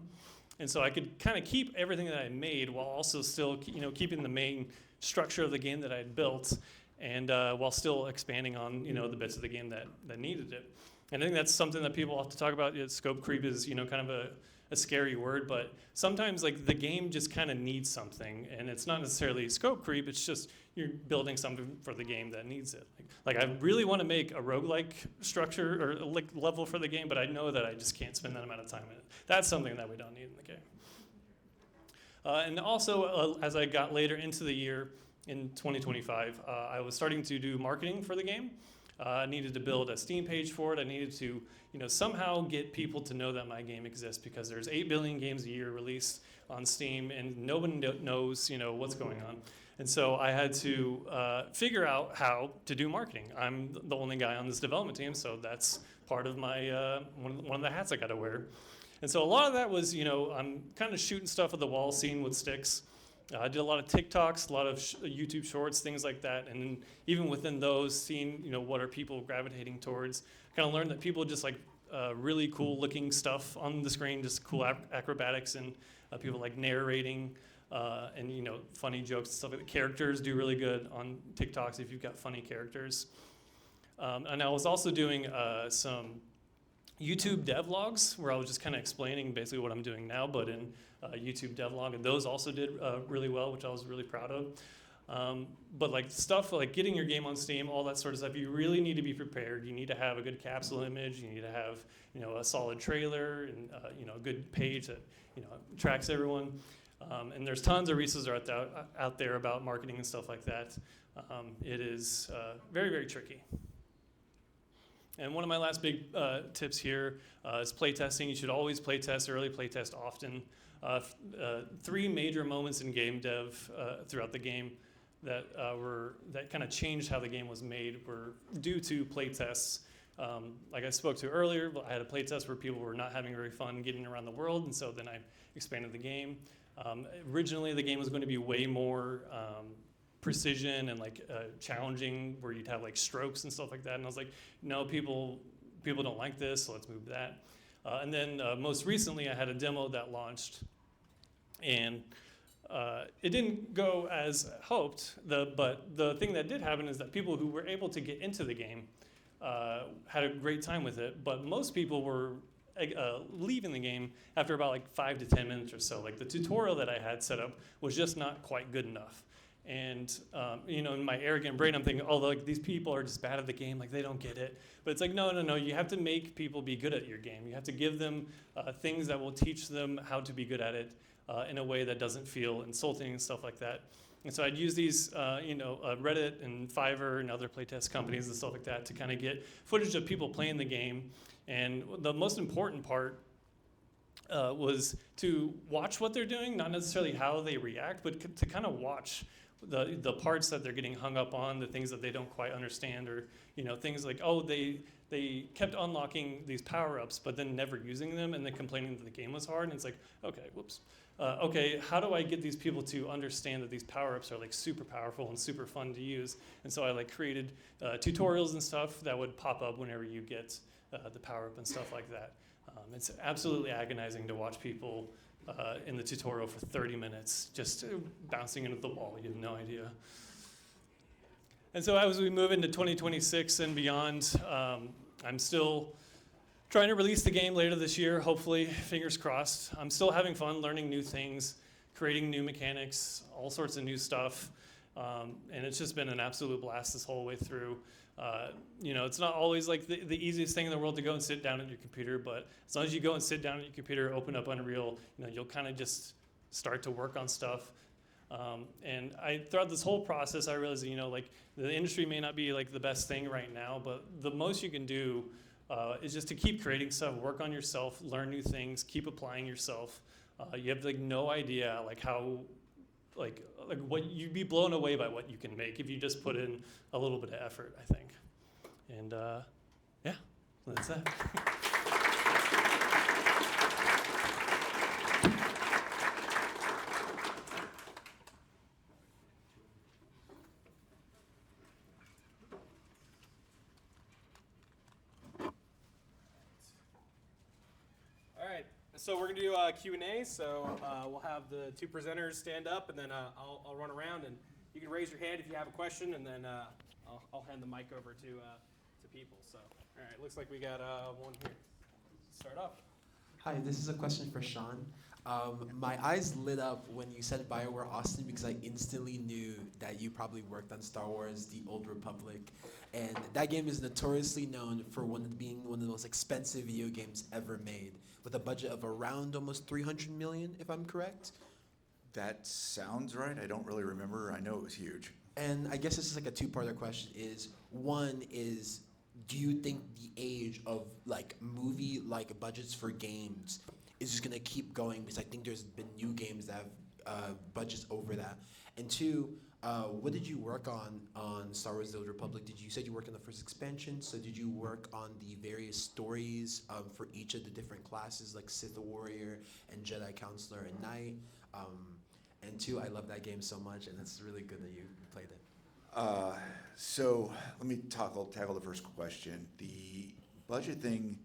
And so I could kind of keep everything that I made while also still, keeping the main structure of the game that I had built, and while still expanding on, the bits of the game that needed it. And I think that's something that people have to talk about. Scope creep is, kind of a scary word, but sometimes like the game just kind of needs something, and it's not necessarily scope creep. It's just you're building something for the game that needs it. Like I really want to make a roguelike structure or like level for the game, but I know that I just can't spend that amount of time in it. That's something that we don't need in the game. And also, as I got later into the year in 2025, I was starting to do marketing for the game. I needed to build a Steam page for it. I needed to, somehow get people to know that my game exists, because there's 8 billion games a year released on Steam, and nobody knows, what's going on. And so I had to figure out how to do marketing. I'm the only guy on this development team, so that's part of my one of the hats I got to wear. And so a lot of that was, I'm kind of shooting stuff at the wall, seeing what sticks. I did a lot of TikToks, a lot of YouTube shorts, things like that. And then even within those, seeing, what are people gravitating towards. Kind of learned that people just like really cool looking stuff on the screen, just cool acrobatics, and people like narrating and, funny jokes and stuff like that. Characters do really good on TikToks if you've got funny characters. And I was also doing some YouTube devlogs where I was just kind of explaining basically what I'm doing now, but in YouTube devlog, and those also did really well, which I was really proud of. But like stuff like getting your game on Steam, all that sort of stuff, you really need to be prepared. You need to have a good capsule image. You need to have a solid trailer and a good page that attracts everyone. And there's tons of resources out there about marketing and stuff like that. It is very, very tricky. And one of my last big tips here is playtesting. You should always playtest early, playtest often. 3 major moments in game dev throughout the game that kind of changed how the game was made were due to playtests. Like I spoke to earlier, I had a playtest where people were not having very fun getting around the world, and so then I expanded the game. Originally, the game was going to be way more precision and like challenging, where you'd have like strokes and stuff like that. And I was like, no, people don't like this, so let's move that. And then most recently, I had a demo that launched, and it didn't go as hoped. But the thing that did happen is that people who were able to get into the game had a great time with it. But most people were leaving the game after about like 5 to 10 minutes or so. Like the tutorial that I had set up was just not quite good enough. And in my arrogant brain, I'm thinking, oh, like these people are just bad at the game, like they don't get it. But it's like, no. You have to make people be good at your game. You have to give them things that will teach them how to be good at it in a way that doesn't feel insulting and stuff like that. And so I'd use these, Reddit and Fiverr and other playtest companies and stuff like that to kind of get footage of people playing the game. And the most important part was to watch what they're doing, not necessarily how they react, but to kind of watch the parts that they're getting hung up on, the things that they don't quite understand, or things like, oh, they kept unlocking these power-ups but then never using them, and then complaining that the game was hard. And it's like, okay, whoops. Okay, how do I get these people to understand that these power-ups are like super powerful and super fun to use? And so I like created tutorials and stuff that would pop up whenever you get the power-up and stuff like that. It's absolutely agonizing to watch people in the tutorial for 30 minutes, just bouncing into the wall. You have no idea. And so as we move into 2026 and beyond, I'm still trying to release the game later this year, hopefully, fingers crossed. I'm still having fun learning new things, creating new mechanics, all sorts of new stuff. And it's just been an absolute blast this whole way through. It's not always like the easiest thing in the world to go and sit down at your computer, but as long as you go and sit down at your computer, open up Unreal, you'll kind of just start to work on stuff. And throughout this whole process, I realized, like the industry may not be like the best thing right now, but the most you can do is just to keep creating stuff, work on yourself, learn new things, keep applying yourself. You have like no idea like how, like what you'd be blown away by what you can make if you just put in a little bit of effort, I think. And yeah, that's that. So we're gonna do Q&A. So we'll have the two presenters stand up, and then I'll run around, and you can raise your hand if you have a question, and then I'll hand the mic over to people. So all right, looks like we got one here. Start off. Hi, this is a question for Shawn. My eyes lit up when you said BioWare Austin because I instantly knew that you probably worked on Star Wars: The Old Republic, and that game is notoriously known for being one of the most expensive video games ever made, with a budget of around almost 300 million, if I'm correct. That sounds right. I don't really remember. I know it was huge. And I guess this is like a two-parter question. One is, do you think the age of like movie-like budgets for games is just gonna keep going? Because I think there's been new games that have budgets over that. And two, what did you work on Star Wars: The Old Republic? You said you worked on the first expansion, so did you work on the various stories for each of the different classes, like Sith Warrior and Jedi Counselor and Knight? And two, I love that game so much, and it's really good that you played it. So let me tackle the first question. The budget thing,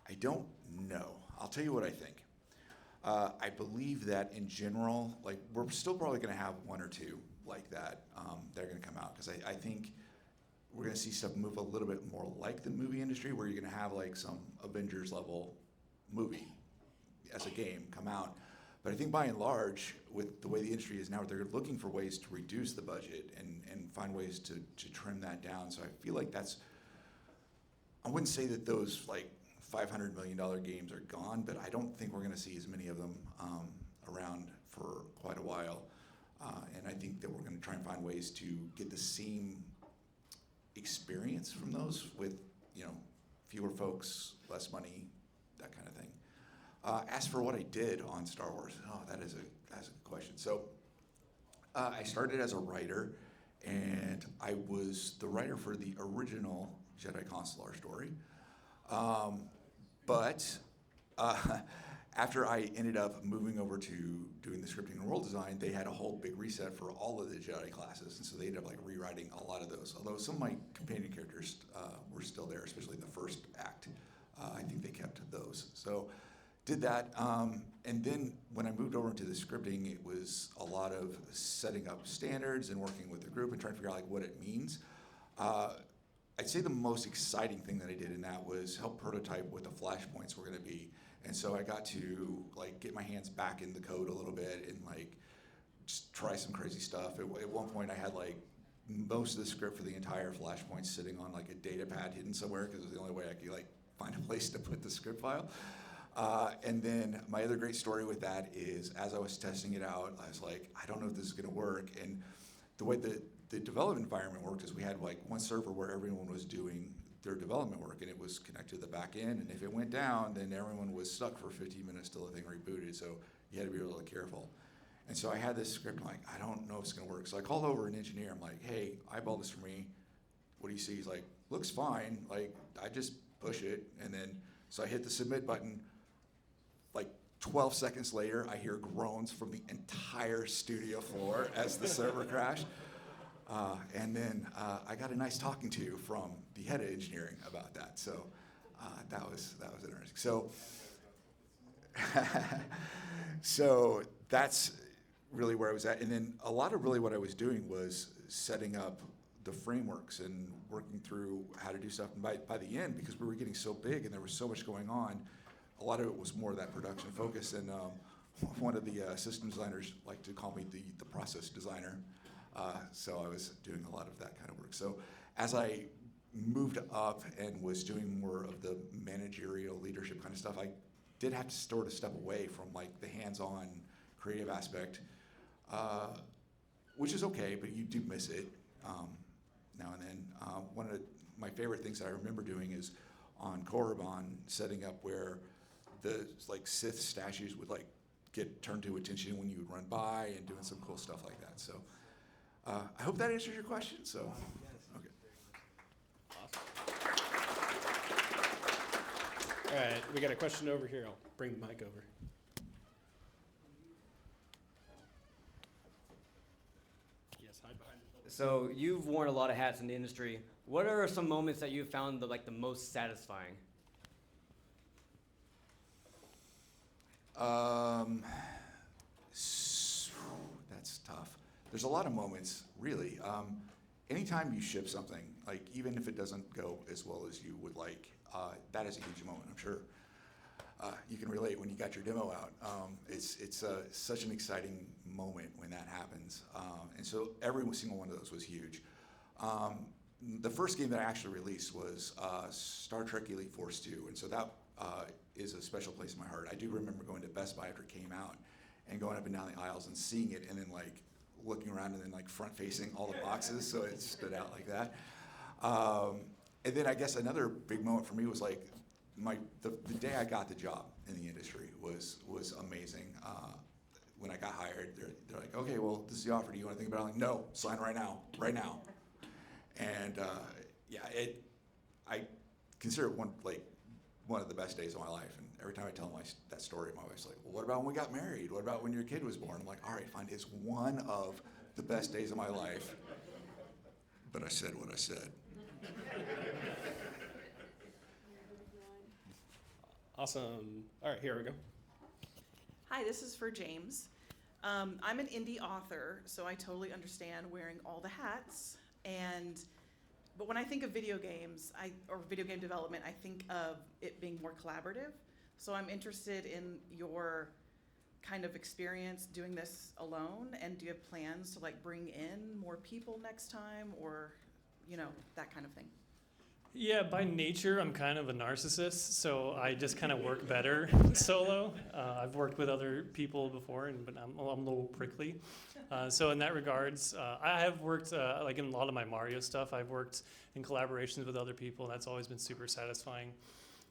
I don't know. I'll tell you what I think. I believe that in general, like we're still probably going to have one or two like that that are going to come out, because I think we're going to see stuff move a little bit more like the movie industry, where you're going to have like some Avengers level movie as a game come out. But I think by and large, with the way the industry is now, they're looking for ways to reduce the budget and find ways to trim that down. So I feel like I wouldn't say that those like $500 million games are gone, but I don't think we're going to see as many of them around for quite a while. And I think that we're going to try and find ways to get the same experience from those with, fewer folks, less money, that kind of thing. As for what I did on Star Wars, that's a good question. So I started as a writer, and I was the writer for the original Jedi Consular story. But after I ended up moving over to doing the scripting and world design, they had a whole big reset for all of the Jedi classes, and so they ended up like rewriting a lot of those. Although some of my companion characters were still there, especially in the first act. I think they kept those. So did that, and then when I moved over into the scripting, it was a lot of setting up standards and working with the group and trying to figure out like what it means. I'd say the most exciting thing that I did in that was help prototype what the flashpoints were going to be. And so I got to like get my hands back in the code a little bit and like just try some crazy stuff. At one point I had like most of the script for the entire flashpoint sitting on like a data pad hidden somewhere, because it was the only way I could like find a place to put the script file. And then my other great story with that is, as I was testing it out, I was like, I don't know if this is going to work. And the way the development environment worked is we had like one server where everyone was doing their development work, and it was connected to the back end. And if it went down, then everyone was stuck for 15 minutes till the thing rebooted. So you had to be really careful. And so I had this script, I'm like, I don't know if it's going to work. So I called over an engineer. I'm like, hey, eyeball this for me. What do you see? He's like, looks fine. Like, I just push it. And then, so I hit the submit button. Like 12 seconds later, I hear groans from the entire studio floor as the server crashed. And then I got a nice talking to from the head of engineering about that. So that was interesting. So that's really where I was at. And then a lot of really what I was doing was setting up the frameworks and working through how to do stuff. And by the end, because we were getting so big and there was so much going on, a lot of it was more of that production focus. And one of the system designers liked to call me the process designer. So I was doing a lot of that kind of work. So as I moved up and was doing more of the managerial leadership kind of stuff, I did have to sort of step away from like the hands-on creative aspect, which is okay, but you do miss it now and then. One of my favorite things that I remember doing is on Korriban, setting up where the like Sith statues would like get turned to attention when you would run by, and doing some cool stuff like that. So I hope that answers your question. So, okay. All right, we got a question over here. I'll bring the mic over. Yes, hide behind the So you've worn a lot of hats in the industry. What are some moments that you've found the most satisfying? That's tough. There's a lot of moments, really. Anytime you ship something, like even if it doesn't go as well as you would like, that is a huge moment, I'm sure. You can relate when you got your demo out. It's such an exciting moment when that happens. And so every single one of those was huge. The first game that I actually released was Star Trek Elite Force 2, and so that is a special place in my heart. I do remember going to Best Buy after it came out and going up and down the aisles and seeing it, and then like looking around and then like front facing all the boxes, so it stood out like that. And then I guess another big moment for me was like the day I got the job in the industry was amazing. When I got hired, they're like, okay, well, this is the offer. Do you want to think about it? I'm like, no, sign right now. And I consider it one of the best days of my life. And every time I tell that story, my wife's like, well, what about when we got married? What about when your kid was born? I'm like, all right, fine. It's one of the best days of my life. But I said what I said. Awesome. All right, here we go. Hi, this is for James. I'm an indie author, so I totally understand wearing all the hats. But when I think of video games or video game development, I think of it being more collaborative. So I'm interested in your kind of experience doing this alone, and do you have plans to like bring in more people next time, or that kind of thing? Yeah, by nature, I'm kind of a narcissist, so I just kind of work better solo. I've worked with other people before, but I'm a little prickly. So in that regards, I have worked, like in a lot of my Mario stuff, I've worked in collaborations with other people, and that's always been super satisfying.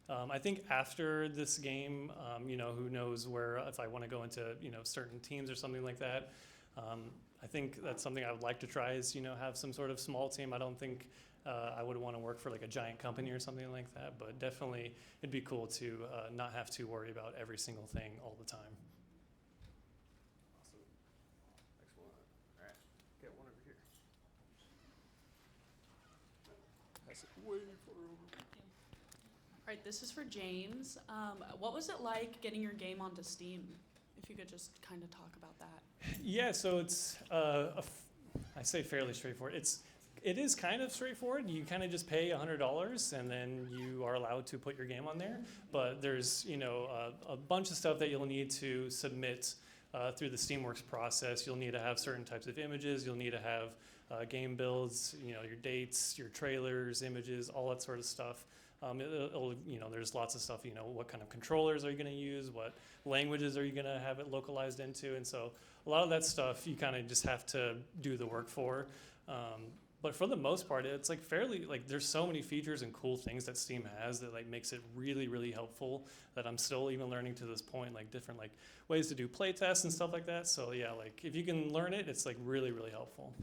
I think after this game, who knows where, if I want to go into, certain teams or something like that. I think that's something I would like to try is, have some sort of small team. I don't think I would want to work for like a giant company or something like that, but definitely it'd be cool to not have to worry about every single thing all the time. Awesome. Excellent. All right, get one over here. Pass it way far over. All right, this is for James. What was it like getting your game onto Steam? If you could just kind of talk about that. Yeah, so it's I say fairly straightforward. It is kind of straightforward. You kind of just pay $100 and then you are allowed to put your game on there. But there's a bunch of stuff that you'll need to submit through the Steamworks process. You'll need to have certain types of images. You'll need to have game builds, your dates, your trailers, images, all that sort of stuff. There's lots of stuff, what kind of controllers are you going to use? What languages are you going to have it localized into? And so a lot of that stuff you kind of just have to do the work for. But for the most part, it's like fairly, there's so many features and cool things that Steam has that makes it really, really helpful that I'm still even learning to this point, different ways to do play tests and stuff like that. So yeah, if you can learn it, it's really, really helpful.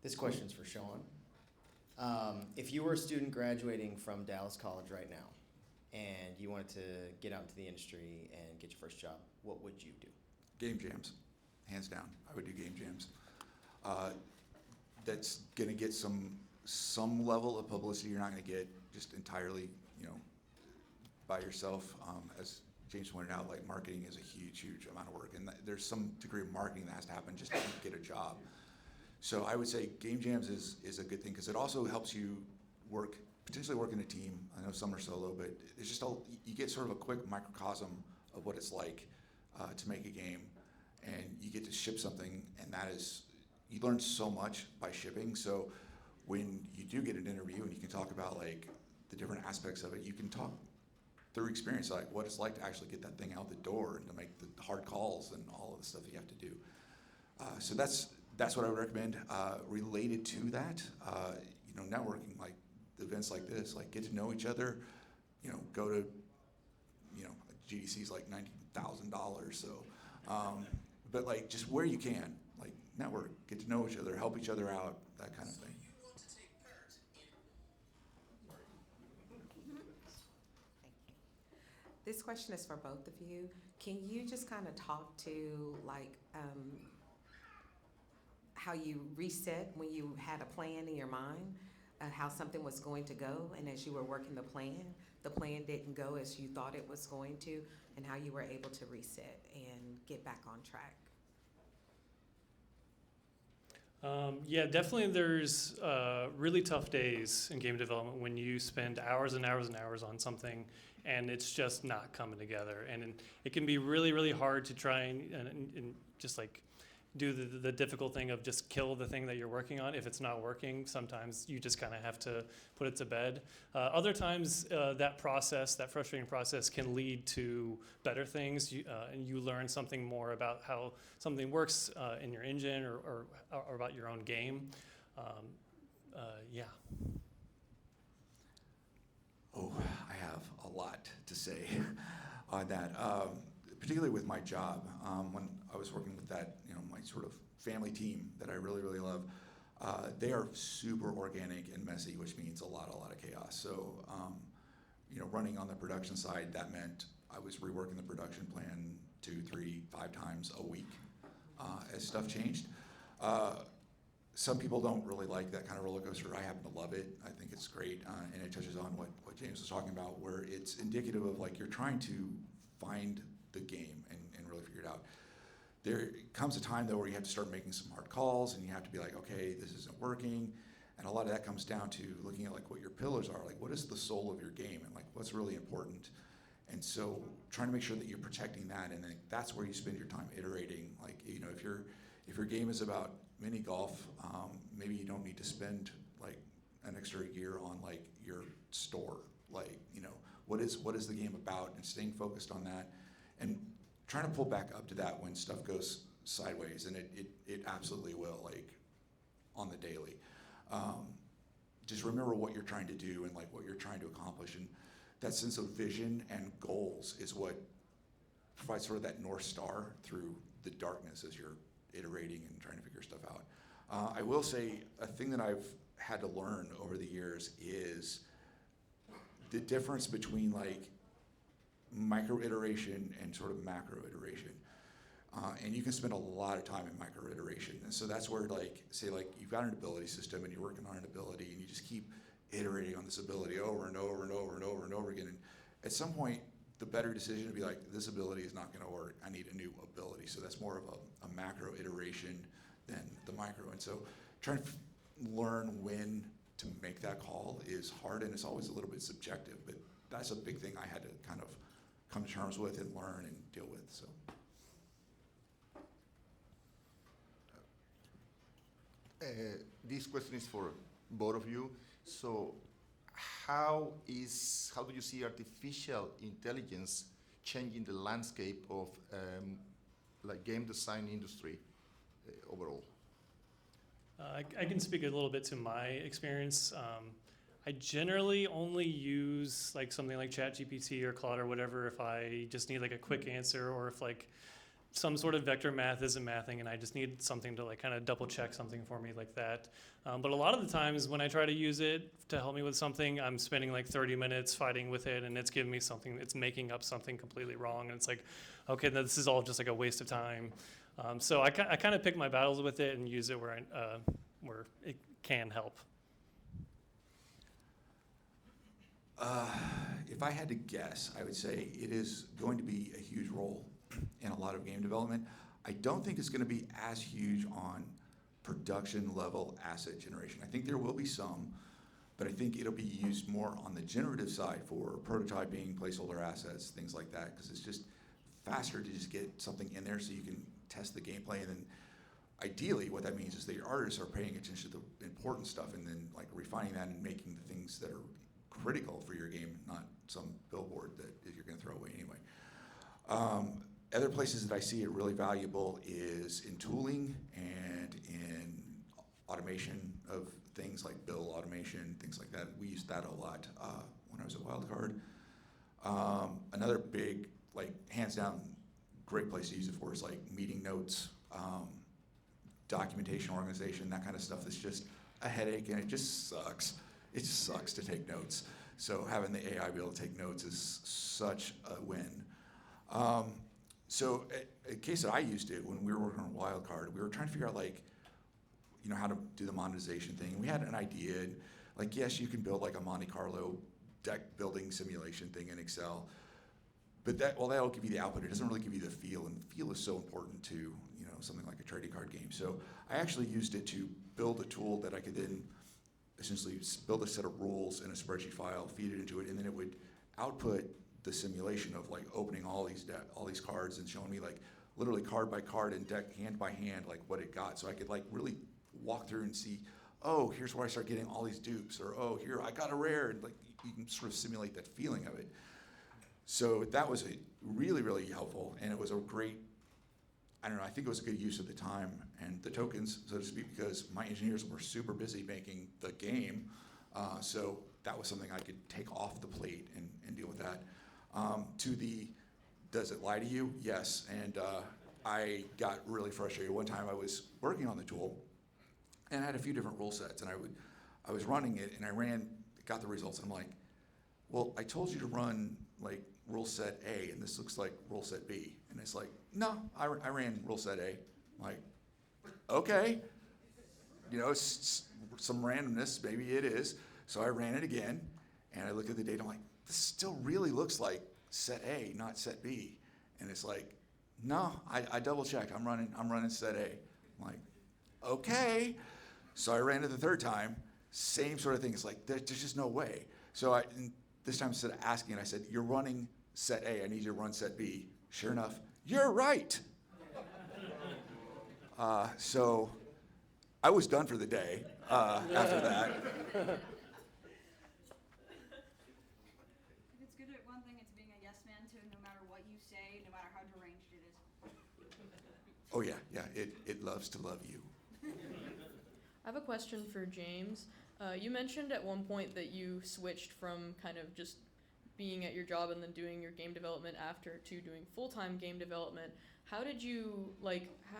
This question's for Shawn. If you were a student graduating from Dallas College right now, and you wanted to get out into the industry and get your first job, what would you do? Game jams, hands down. I would do game jams. That's going to get some level of publicity you're not going to get just entirely, by yourself as James pointed out, like marketing is a huge amount of work, and there's some degree of marketing that has to happen just to get a job. So I would say game jams is a good thing because it also helps you potentially work in a team. I know some are solo, but it's just you get sort of a quick microcosm of what it's like to make a game, and you get to ship something, and you learn so much by shipping. So when you do get an interview and you can talk about like the different aspects of it, you can talk through experience, like what it's like to actually get that thing out the door and to make the hard calls and all of the stuff that you have to do. So that's what I would recommend. Related to that, networking, like events like this, like get to know each other. Go to, GDC is like $90,000. So, but like just where you can, like network, get to know each other, help each other out, that kind of thing. This question is for both of you. Can you just kind of talk to how you reset when you had a plan in your mind, how something was going to go, and as you were working the plan didn't go as you thought it was going to, and how you were able to reset and get back on track? Yeah, definitely there's really tough days in game development when you spend hours and hours and hours on something and it's just not coming together. And it can be really, really hard to try and just like do the difficult thing of just kill the thing that you're working on. If it's not working, sometimes you just kind of have to put it to bed. Other times that frustrating process can lead to better things, and you learn something more about how something works in your engine or about your own game. Yeah. Oh, I have a lot to say on that, particularly with my job. When I was working with that, my sort of family team that I really, really love, they are super organic and messy, which means a lot of chaos. So, running on the production side, that meant I was reworking the production plan 2, 3, 5 times a week as stuff changed. Some people don't really like that kind of roller coaster. I happen to love it. I think it's great, and it touches on what James was talking about, where it's indicative of like you're trying to find the game and really figure it out. There comes a time though where you have to start making some hard calls, and you have to be like, okay, this isn't working, and a lot of that comes down to looking at like what your pillars are, like what is the soul of your game, and like what's really important. And so trying to make sure that you're protecting that, and then that's where you spend your time iterating. Like, if your game is about mini golf, maybe you don't need to spend like an extra year on like your store. Like, what is the game about, and staying focused on that, and trying to pull back up to that when stuff goes sideways, and it absolutely will, like on the daily. Just remember what you're trying to do and like what you're trying to accomplish, and that sense of vision and goals is what provides sort of that North Star through the darkness as you're iterating and trying to figure stuff out. I will say a thing that I've had to learn over the years is the difference between like micro iteration and sort of macro iteration. And you can spend a lot of time in micro iteration. And so that's where like, say like you've got an ability system and you're working on an ability and you just keep iterating on this ability over and over and over and over and over again. And at some point, the better decision to be like, this ability is not gonna work, I need a new ability. So that's more of a macro iteration than the micro. And so trying to learn when to make that call is hard, and it's always a little bit subjective, but that's a big thing I had to kind of come to terms with and learn and deal with, so. This question is for both of you. So how do you see artificial intelligence changing the landscape of like game design industry overall? I can speak a little bit to my experience. I generally only use like something like ChatGPT or Claude or whatever if I just need like a quick answer, or if like some sort of vector math isn't mathing and I just need something to like kind of double check something for me like that. But a lot of the times when I try to use it to help me with something, I'm spending like 30 minutes fighting with it, and it's giving me something, it's making up something completely wrong. And it's like, okay, this is all just like a waste of time. So I kind of pick my battles with it and use it where it can help. If I had to guess, I would say it is going to be a huge role in a lot of game development. I don't think it's going to be as huge on production level asset generation. I think there will be some, but I think it'll be used more on the generative side for prototyping, placeholder assets, things like that, because it's just faster to just get something in there so you can test the gameplay. And then ideally what that means is that your artists are paying attention to the important stuff and then like refining that and making the things that are critical for your game, not some billboard that you're going to throw away anyway. Other places that I see it really valuable is in tooling and in automation of things like bill automation, things like that. We used that a lot when I was at Wildcard. Another big, like hands down, great place to use it for is like meeting notes, documentation organization, that kind of stuff that's just a headache and it just sucks. It just sucks to take notes. So having the AI be able to take notes is such a win. So a case that I used it when we were working on Wildcard, we were trying to figure out like, you know, how to do the monetization thing. And we had an idea, and like, yes, you can build like a Monte Carlo deck building simulation thing in Excel, but that'll give you the output. It doesn't really give you the feel, and feel is so important to, you know, something like a trading card game. So I actually used it to build a tool that I could then essentially build a set of rules in a spreadsheet file, feed it into it, and then it would output the simulation of like opening all these cards and showing me like literally card by card and deck hand by hand like what it got. So I could like really walk through and see, oh, here's where I start getting all these dupes, or oh, here I got a rare, and like you can sort of simulate that feeling of it. So that was really, really helpful, and it was a great, I don't know, I think it was a good use of the time and the tokens, so to speak, because my engineers were super busy making the game, so that was something I could take off the plate and deal with that. To the, does it lie to you? Yes, and I got really frustrated. One time I was working on the tool, and I had a few different rule sets, and I was running it, and I got the results, and I'm like, well, I told you to run like rule set A, and this looks like rule set B. And it's like, no, I ran rule set A. I'm like, okay, you know, it's some randomness, maybe it is. So I ran it again, and I look at the data, I'm like, this still really looks like set A, not set B. And it's like, no, I double checked, I'm running set A. I'm like, okay. So I ran it the third time, same sort of thing. It's like, there's just no way. So this time instead of asking, I said, you're running set A, I need you to run set B. Sure enough, you're right. So I was done for the day after that. If it's good at one thing, it's being a yes man to no matter what you say, no matter how deranged it is. Oh yeah, it loves to love you. I have a question for James. You mentioned at one point that you switched from kind of just being at your job and then doing your game development after to doing full-time game development. How did you,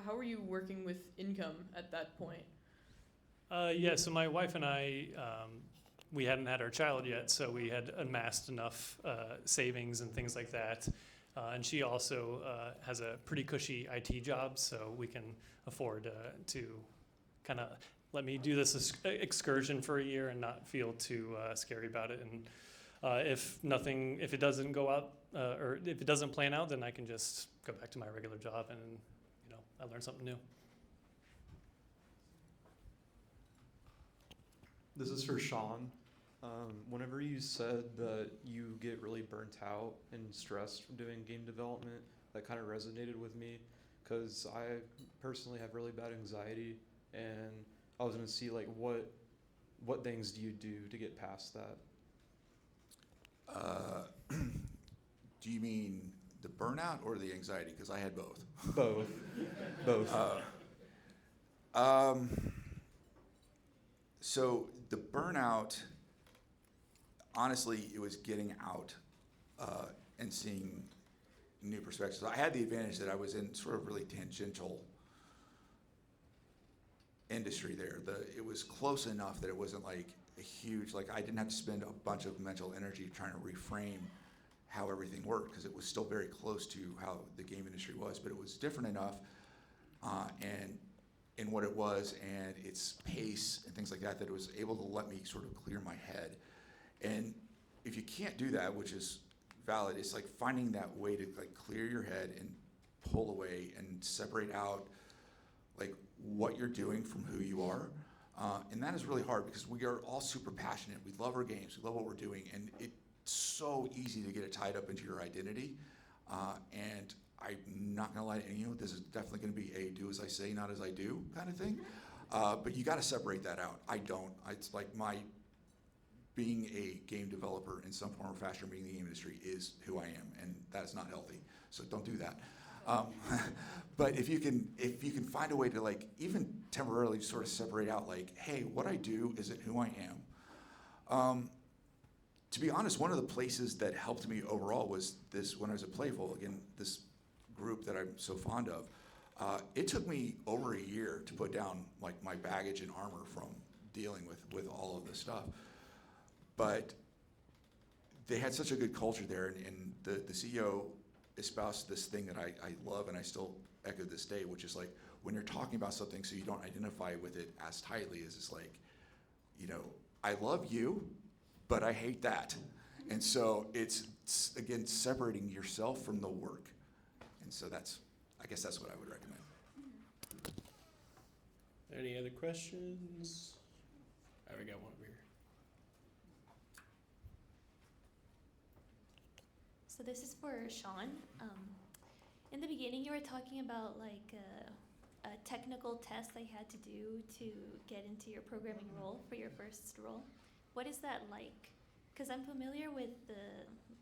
how were you working with income at that point? Yeah, so my wife and I, we hadn't had our child yet, so we had amassed enough savings and things like that. And she also has a pretty cushy IT job, so we can afford to kind of let me do this excursion for a year and not feel too scary about it. And if it doesn't go out, or if it doesn't plan out, then I can just go back to my regular job and, you know, I learned something new. This is for Shawn. Whenever you said that you get really burnt out and stressed from doing game development, that kind of resonated with me because I personally have really bad anxiety, and I was going to see like what things do you do to get past that? Do you mean the burnout or the anxiety? Because I had both. Both. Both. So the burnout, honestly, it was getting out and seeing new perspectives. I had the advantage that I was in sort of really tangential industry there. It was close enough that it wasn't like a huge, like I didn't have to spend a bunch of mental energy trying to reframe how everything worked, because it was still very close to how the game industry was, but it was different enough and in what it was and its pace and things like that, that it was able to let me sort of clear my head. And if you can't do that, which is valid, it's like finding that way to like clear your head and pull away and separate out like what you're doing from who you are. And that is really hard because we are all super passionate. We love our games. We love what we're doing. And it's so easy to get it tied up into your identity. And I'm not going to lie to you, this is definitely going to be a do as I say, not as I do kind of thing. But you got to separate that out. I don't. It's like being a game developer in some form or fashion, being in the game industry is who I am. And that is not healthy. So don't do that. But if you can find a way to like even temporarily sort of separate out like, hey, what I do isn't who I am. To be honest, one of the places that helped me overall was this when I was at Playful, again, this group that I'm so fond of. It took me over a year to put down like my baggage and armor from dealing with all of this stuff. But they had such a good culture there, and the CEO espoused this thing that I love and I still echo this day, which is like when you're talking about something so you don't identify with it as tightly, is it's like, you know, I love you, but I hate that. And so it's again, separating yourself from the work. And so I guess that's what I would recommend. Any other questions? All right, we got one over here. So this is for Shawn. In the beginning, you were talking about like a technical test that you had to do to get into your programming role for your first role. What is that like? Because I'm familiar with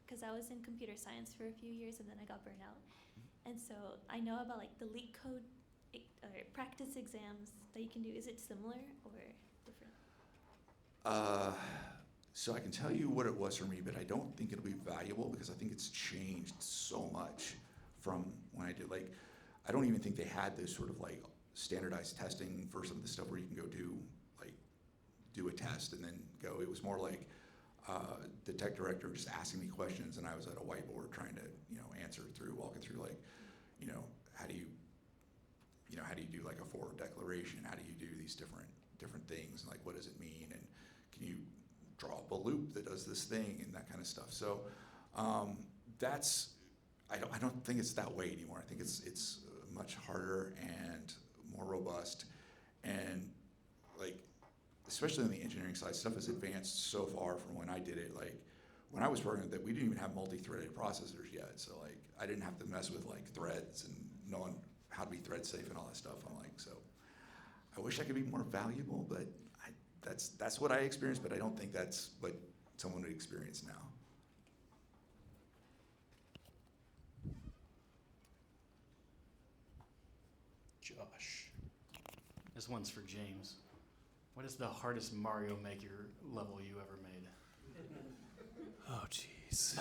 because I was in computer science for a few years and then I got burned out. And so I know about like the leak code or practice exams that you can do. Is it similar or different? So I can tell you what it was for me, but I don't think it'll be valuable because I think it's changed so much from when I did. Like, I don't even think they had this sort of like standardized testing for some of the stuff where you can go do a test and then go. It was more like the tech director just asking me questions, and I was at a whiteboard trying to answer through, walking through like, how do you do like a forward declaration? How do you do these different things? And like, what does it mean? And can you draw up a loop that does this thing and that kind of stuff? So I don't think it's that way anymore. I think it's much harder and more robust, and like especially on the engineering side, stuff has advanced so far from when I did it. Like when I was programming, that we didn't even have multi-threaded processors yet. So like I didn't have to mess with like threads and knowing how to be thread safe and all that stuff. I'm like, so I wish I could be more valuable, but that's what I experienced, but I don't think that's what someone would experience now. Josh. This one's for James. What is the hardest Mario Maker level you ever made? Oh, jeez.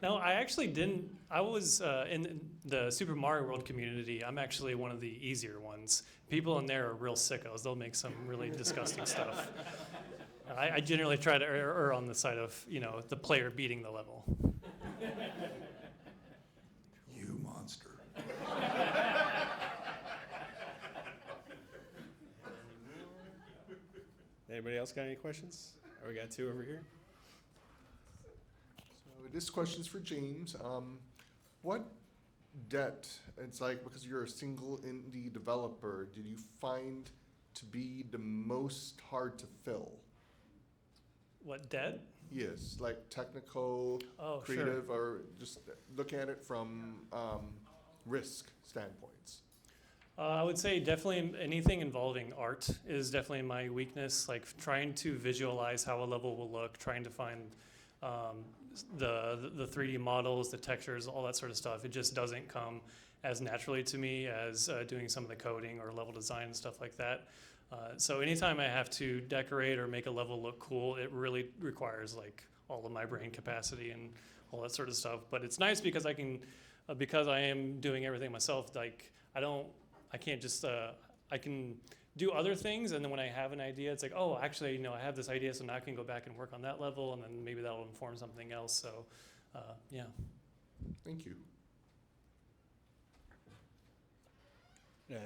No, I actually didn't. I was in the Super Mario World community. I'm actually one of the easier ones. People in there are real sickos. They'll make some really disgusting stuff. I generally try to err on the side of, the player beating the level. You monster. Anybody else got any questions? Oh, we got two over here. So this question's for James. What debt, it's like because you're a single indie developer, did you find to be the most hard to fill? What, debt? Yes, like technical, Oh, creative, or just looking at it from risk standpoints. I would say definitely anything involving art is definitely my weakness, like trying to visualize how a level will look, trying to find the 3D models, the textures, all that sort of stuff. It just doesn't come as naturally to me as doing some of the coding or level design and stuff like that. So anytime I have to decorate or make a level look cool, it really requires like all of my brain capacity and all that sort of stuff. But it's nice because I can, because I am doing everything myself, like I can't just, I can do other things, and then when I have an idea, it's like, oh, actually, I have this idea, so now I can go back and work on that level, and then maybe that'll inform something else. So, yeah. Thank you.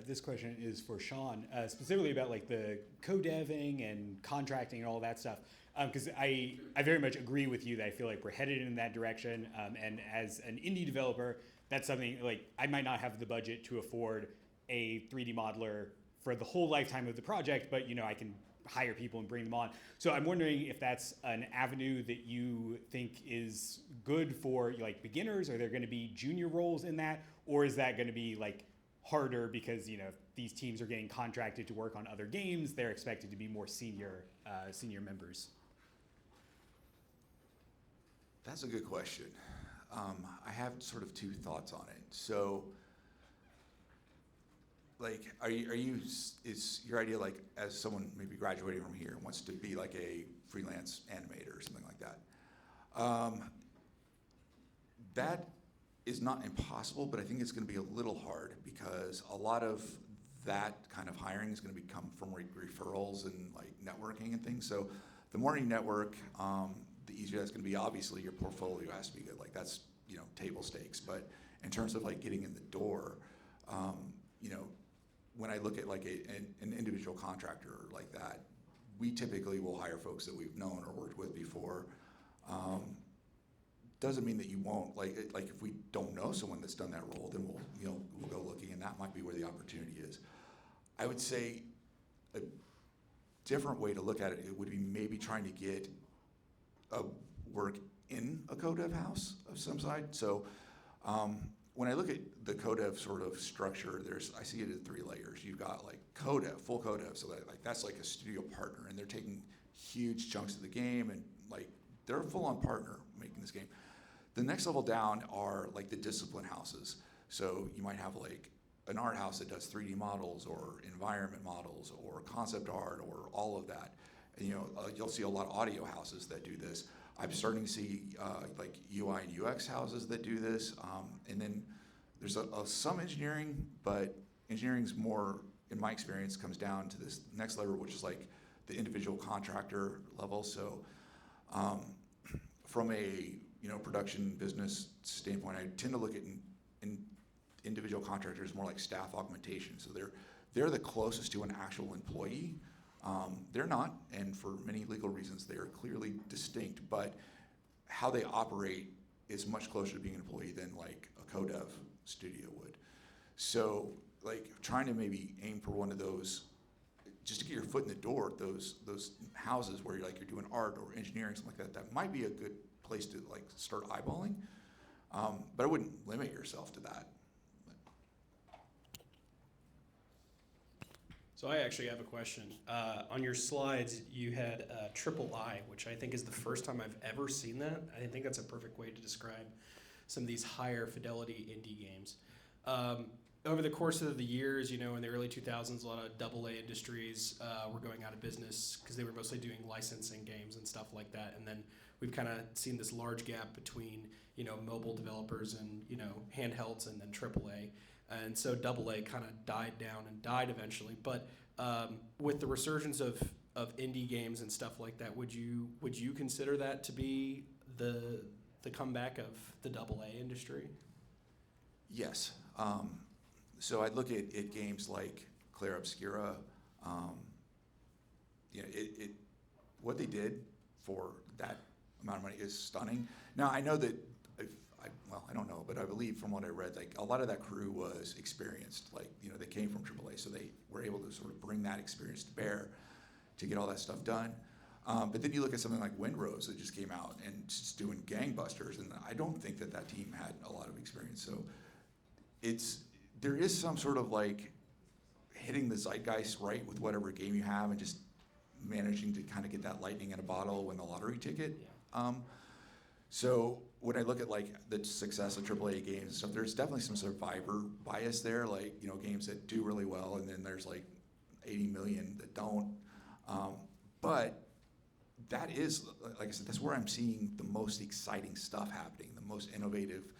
This question is for Shawn, specifically about like the co-deving and contracting and all that stuff. because I very much agree with you that I feel like we're headed in that direction. And as an indie developer, that's something like I might not have the budget to afford a 3D modeler for the whole lifetime of the project, but I can hire people and bring them on. So I'm wondering if that's an avenue that you think is good for like beginners. Are there going to be junior roles in that, or is that going to be like harder because these teams are getting contracted to work on other games? They're expected to be more senior members. That's a good question. I have sort of two thoughts on it. So, like, is your idea like as someone maybe graduating from here wants to be like a freelance animator or something like that? That is not impossible, but I think it's going to be a little hard because a lot of that kind of hiring is going to come from referrals and like networking and things. So the more you network, the easier that's going to be. Obviously, your portfolio has to be good. Like that's table stakes. But in terms of like getting in the door, when I look at like an individual contractor like that, we typically will hire folks that we've known or worked with before. Doesn't mean that you won't. Like if we don't know someone that's done that role, then we'll go looking, and that might be where the opportunity is. I would say a different way to look at it would be maybe trying to get a work in a co-dev house of some side. So when I look at the co-dev sort of structure, I see it in 3 layers. You've got like co-dev, full co-dev, so that's like a studio partner, and they're taking huge chunks of the game, and like they're a full-on partner making this game. The next level down are like the discipline houses. So you might have like an art house that does 3D models or environment models or concept art or all of that. And you'll see a lot of audio houses that do this. I'm starting to see like UI and UX houses that do this. And then there's some engineering, but engineering's more, in my experience, comes down to this next level, which is like the individual contractor level. So from a production business standpoint, I tend to look at individual contractors more like staff augmentation. So they're the closest to an actual employee. They're not, and for many legal reasons, they are clearly distinct, but how they operate is much closer to being an employee than like a co-dev studio would. So like trying to maybe aim for one of those, just to get your foot in the door, those houses where you're doing art or engineering, something like that, that might be a good place to like start eyeballing. But I wouldn't limit yourself to that. So I actually have a question. On your slides, you had III, which I think is the first time I've ever seen that. I think that's a perfect way to describe some of these higher fidelity indie games. Over the course of the years, in the early 2000s, a lot of AA industries were going out of business because they were mostly doing licensing games and stuff like that. And then we've kind of seen this large gap between, mobile developers and, handhelds and then AAA. And so AA kind of died down and died eventually. But with the resurgence of indie games and stuff like that, would you consider that to be the comeback of the AA industry? Yes. So I'd look at games like Clair Obscura. What they did for that amount of money is stunning. Now I know that. I don't know, but I believe from what I read, like a lot of that crew was experienced. Like, they came from AAA, so they were able to sort of bring that experience to bear to get all that stuff done. But then you look at something like Windrose that just came out and just doing gangbusters, and I don't think that team had a lot of experience. So there is some sort of like hitting the zeitgeist right with whatever game you have and just managing to kind of get that lightning in a bottle, win the lottery ticket. Yeah. So when I look at like the success of AAA games and stuff, there's definitely some survivor bias there, like, games that do really well, and then there's like 80 million that don't. But that is, like I said, that's where I'm seeing the most exciting stuff happening, the most innovative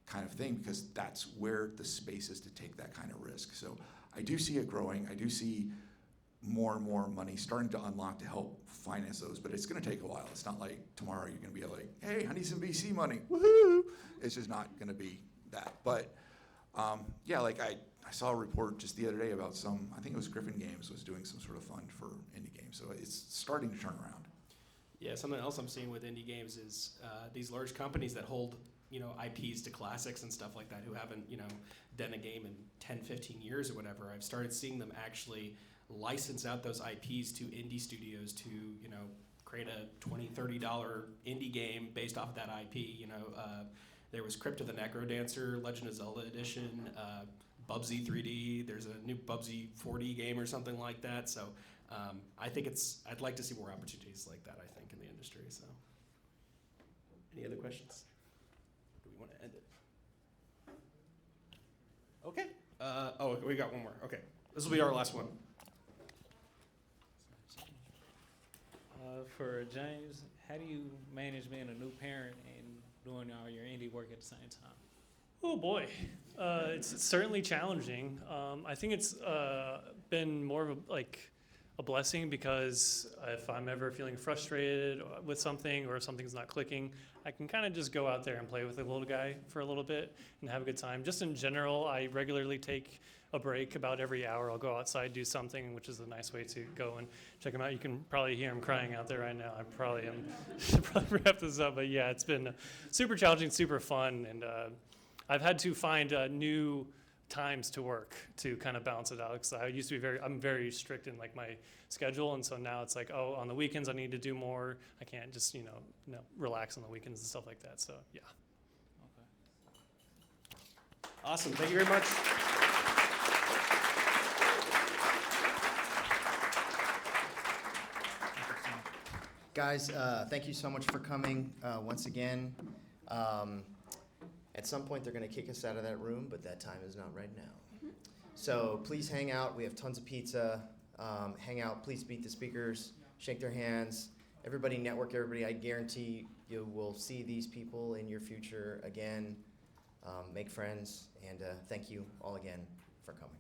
kind of thing, because that's where the space is to take that kind of risk. So I do see it growing. I do see more and more money starting to unlock to help finance those, but it's going to take a while. It's not like tomorrow you're going to be like, hey, I need some VC money, woohoo! It's just not going to be that. But yeah, like I saw a report just the other day about I think it was Griffin Games was doing some sort of fund for indie games, so it's starting to turn around. Yeah, something else I'm seeing with indie games is these large companies that hold, IPs to classics and stuff like that, who haven't, done a game in 10, 15 years or whatever. I've started seeing them actually license out those IPs to indie studios to, create a $20, $30 indie game based off of that IP. There was Crypt of the Necrodancer, Legend of Zelda Edition, Bubsy 3D. There's a new Bubsy 4D game or something like that. So I think I'd like to see more opportunities like that, I think, in the industry. So any other questions? Do we want to end it? Okay. We got one more. Okay. This will be our last one. For James, how do you manage being a new parent and doing all your indie work at the same time? Oh boy, it's certainly challenging. I think it's been more of a blessing, because if I'm ever feeling frustrated with something, or if something's not clicking, I can kind of just go out there and play with the little guy for a little bit and have a good time. Just in general, I regularly take a break about every hour. I'll go outside, do something, which is a nice way to go and check him out. You can probably hear him crying out there right now. I probably should probably wrap this up, but yeah, it's been super challenging, super fun, and I've had to find new times to work to kind of balance it out, because I used to be I'm very strict in my schedule, and so now it's on the weekends I need to do more. I can't just relax on the weekends and stuff like that. So yeah. Okay. Awesome. Thank you very much. Guys, thank you so much for coming once again. At some point, they're going to kick us out of that room, but that time is not right now. So please hang out. We have tons of pizza. Hang out. Please meet the speakers. Shake their hands. Everybody network. Everybody. I guarantee you will see these people in your future again. Make friends. And thank you all again for coming.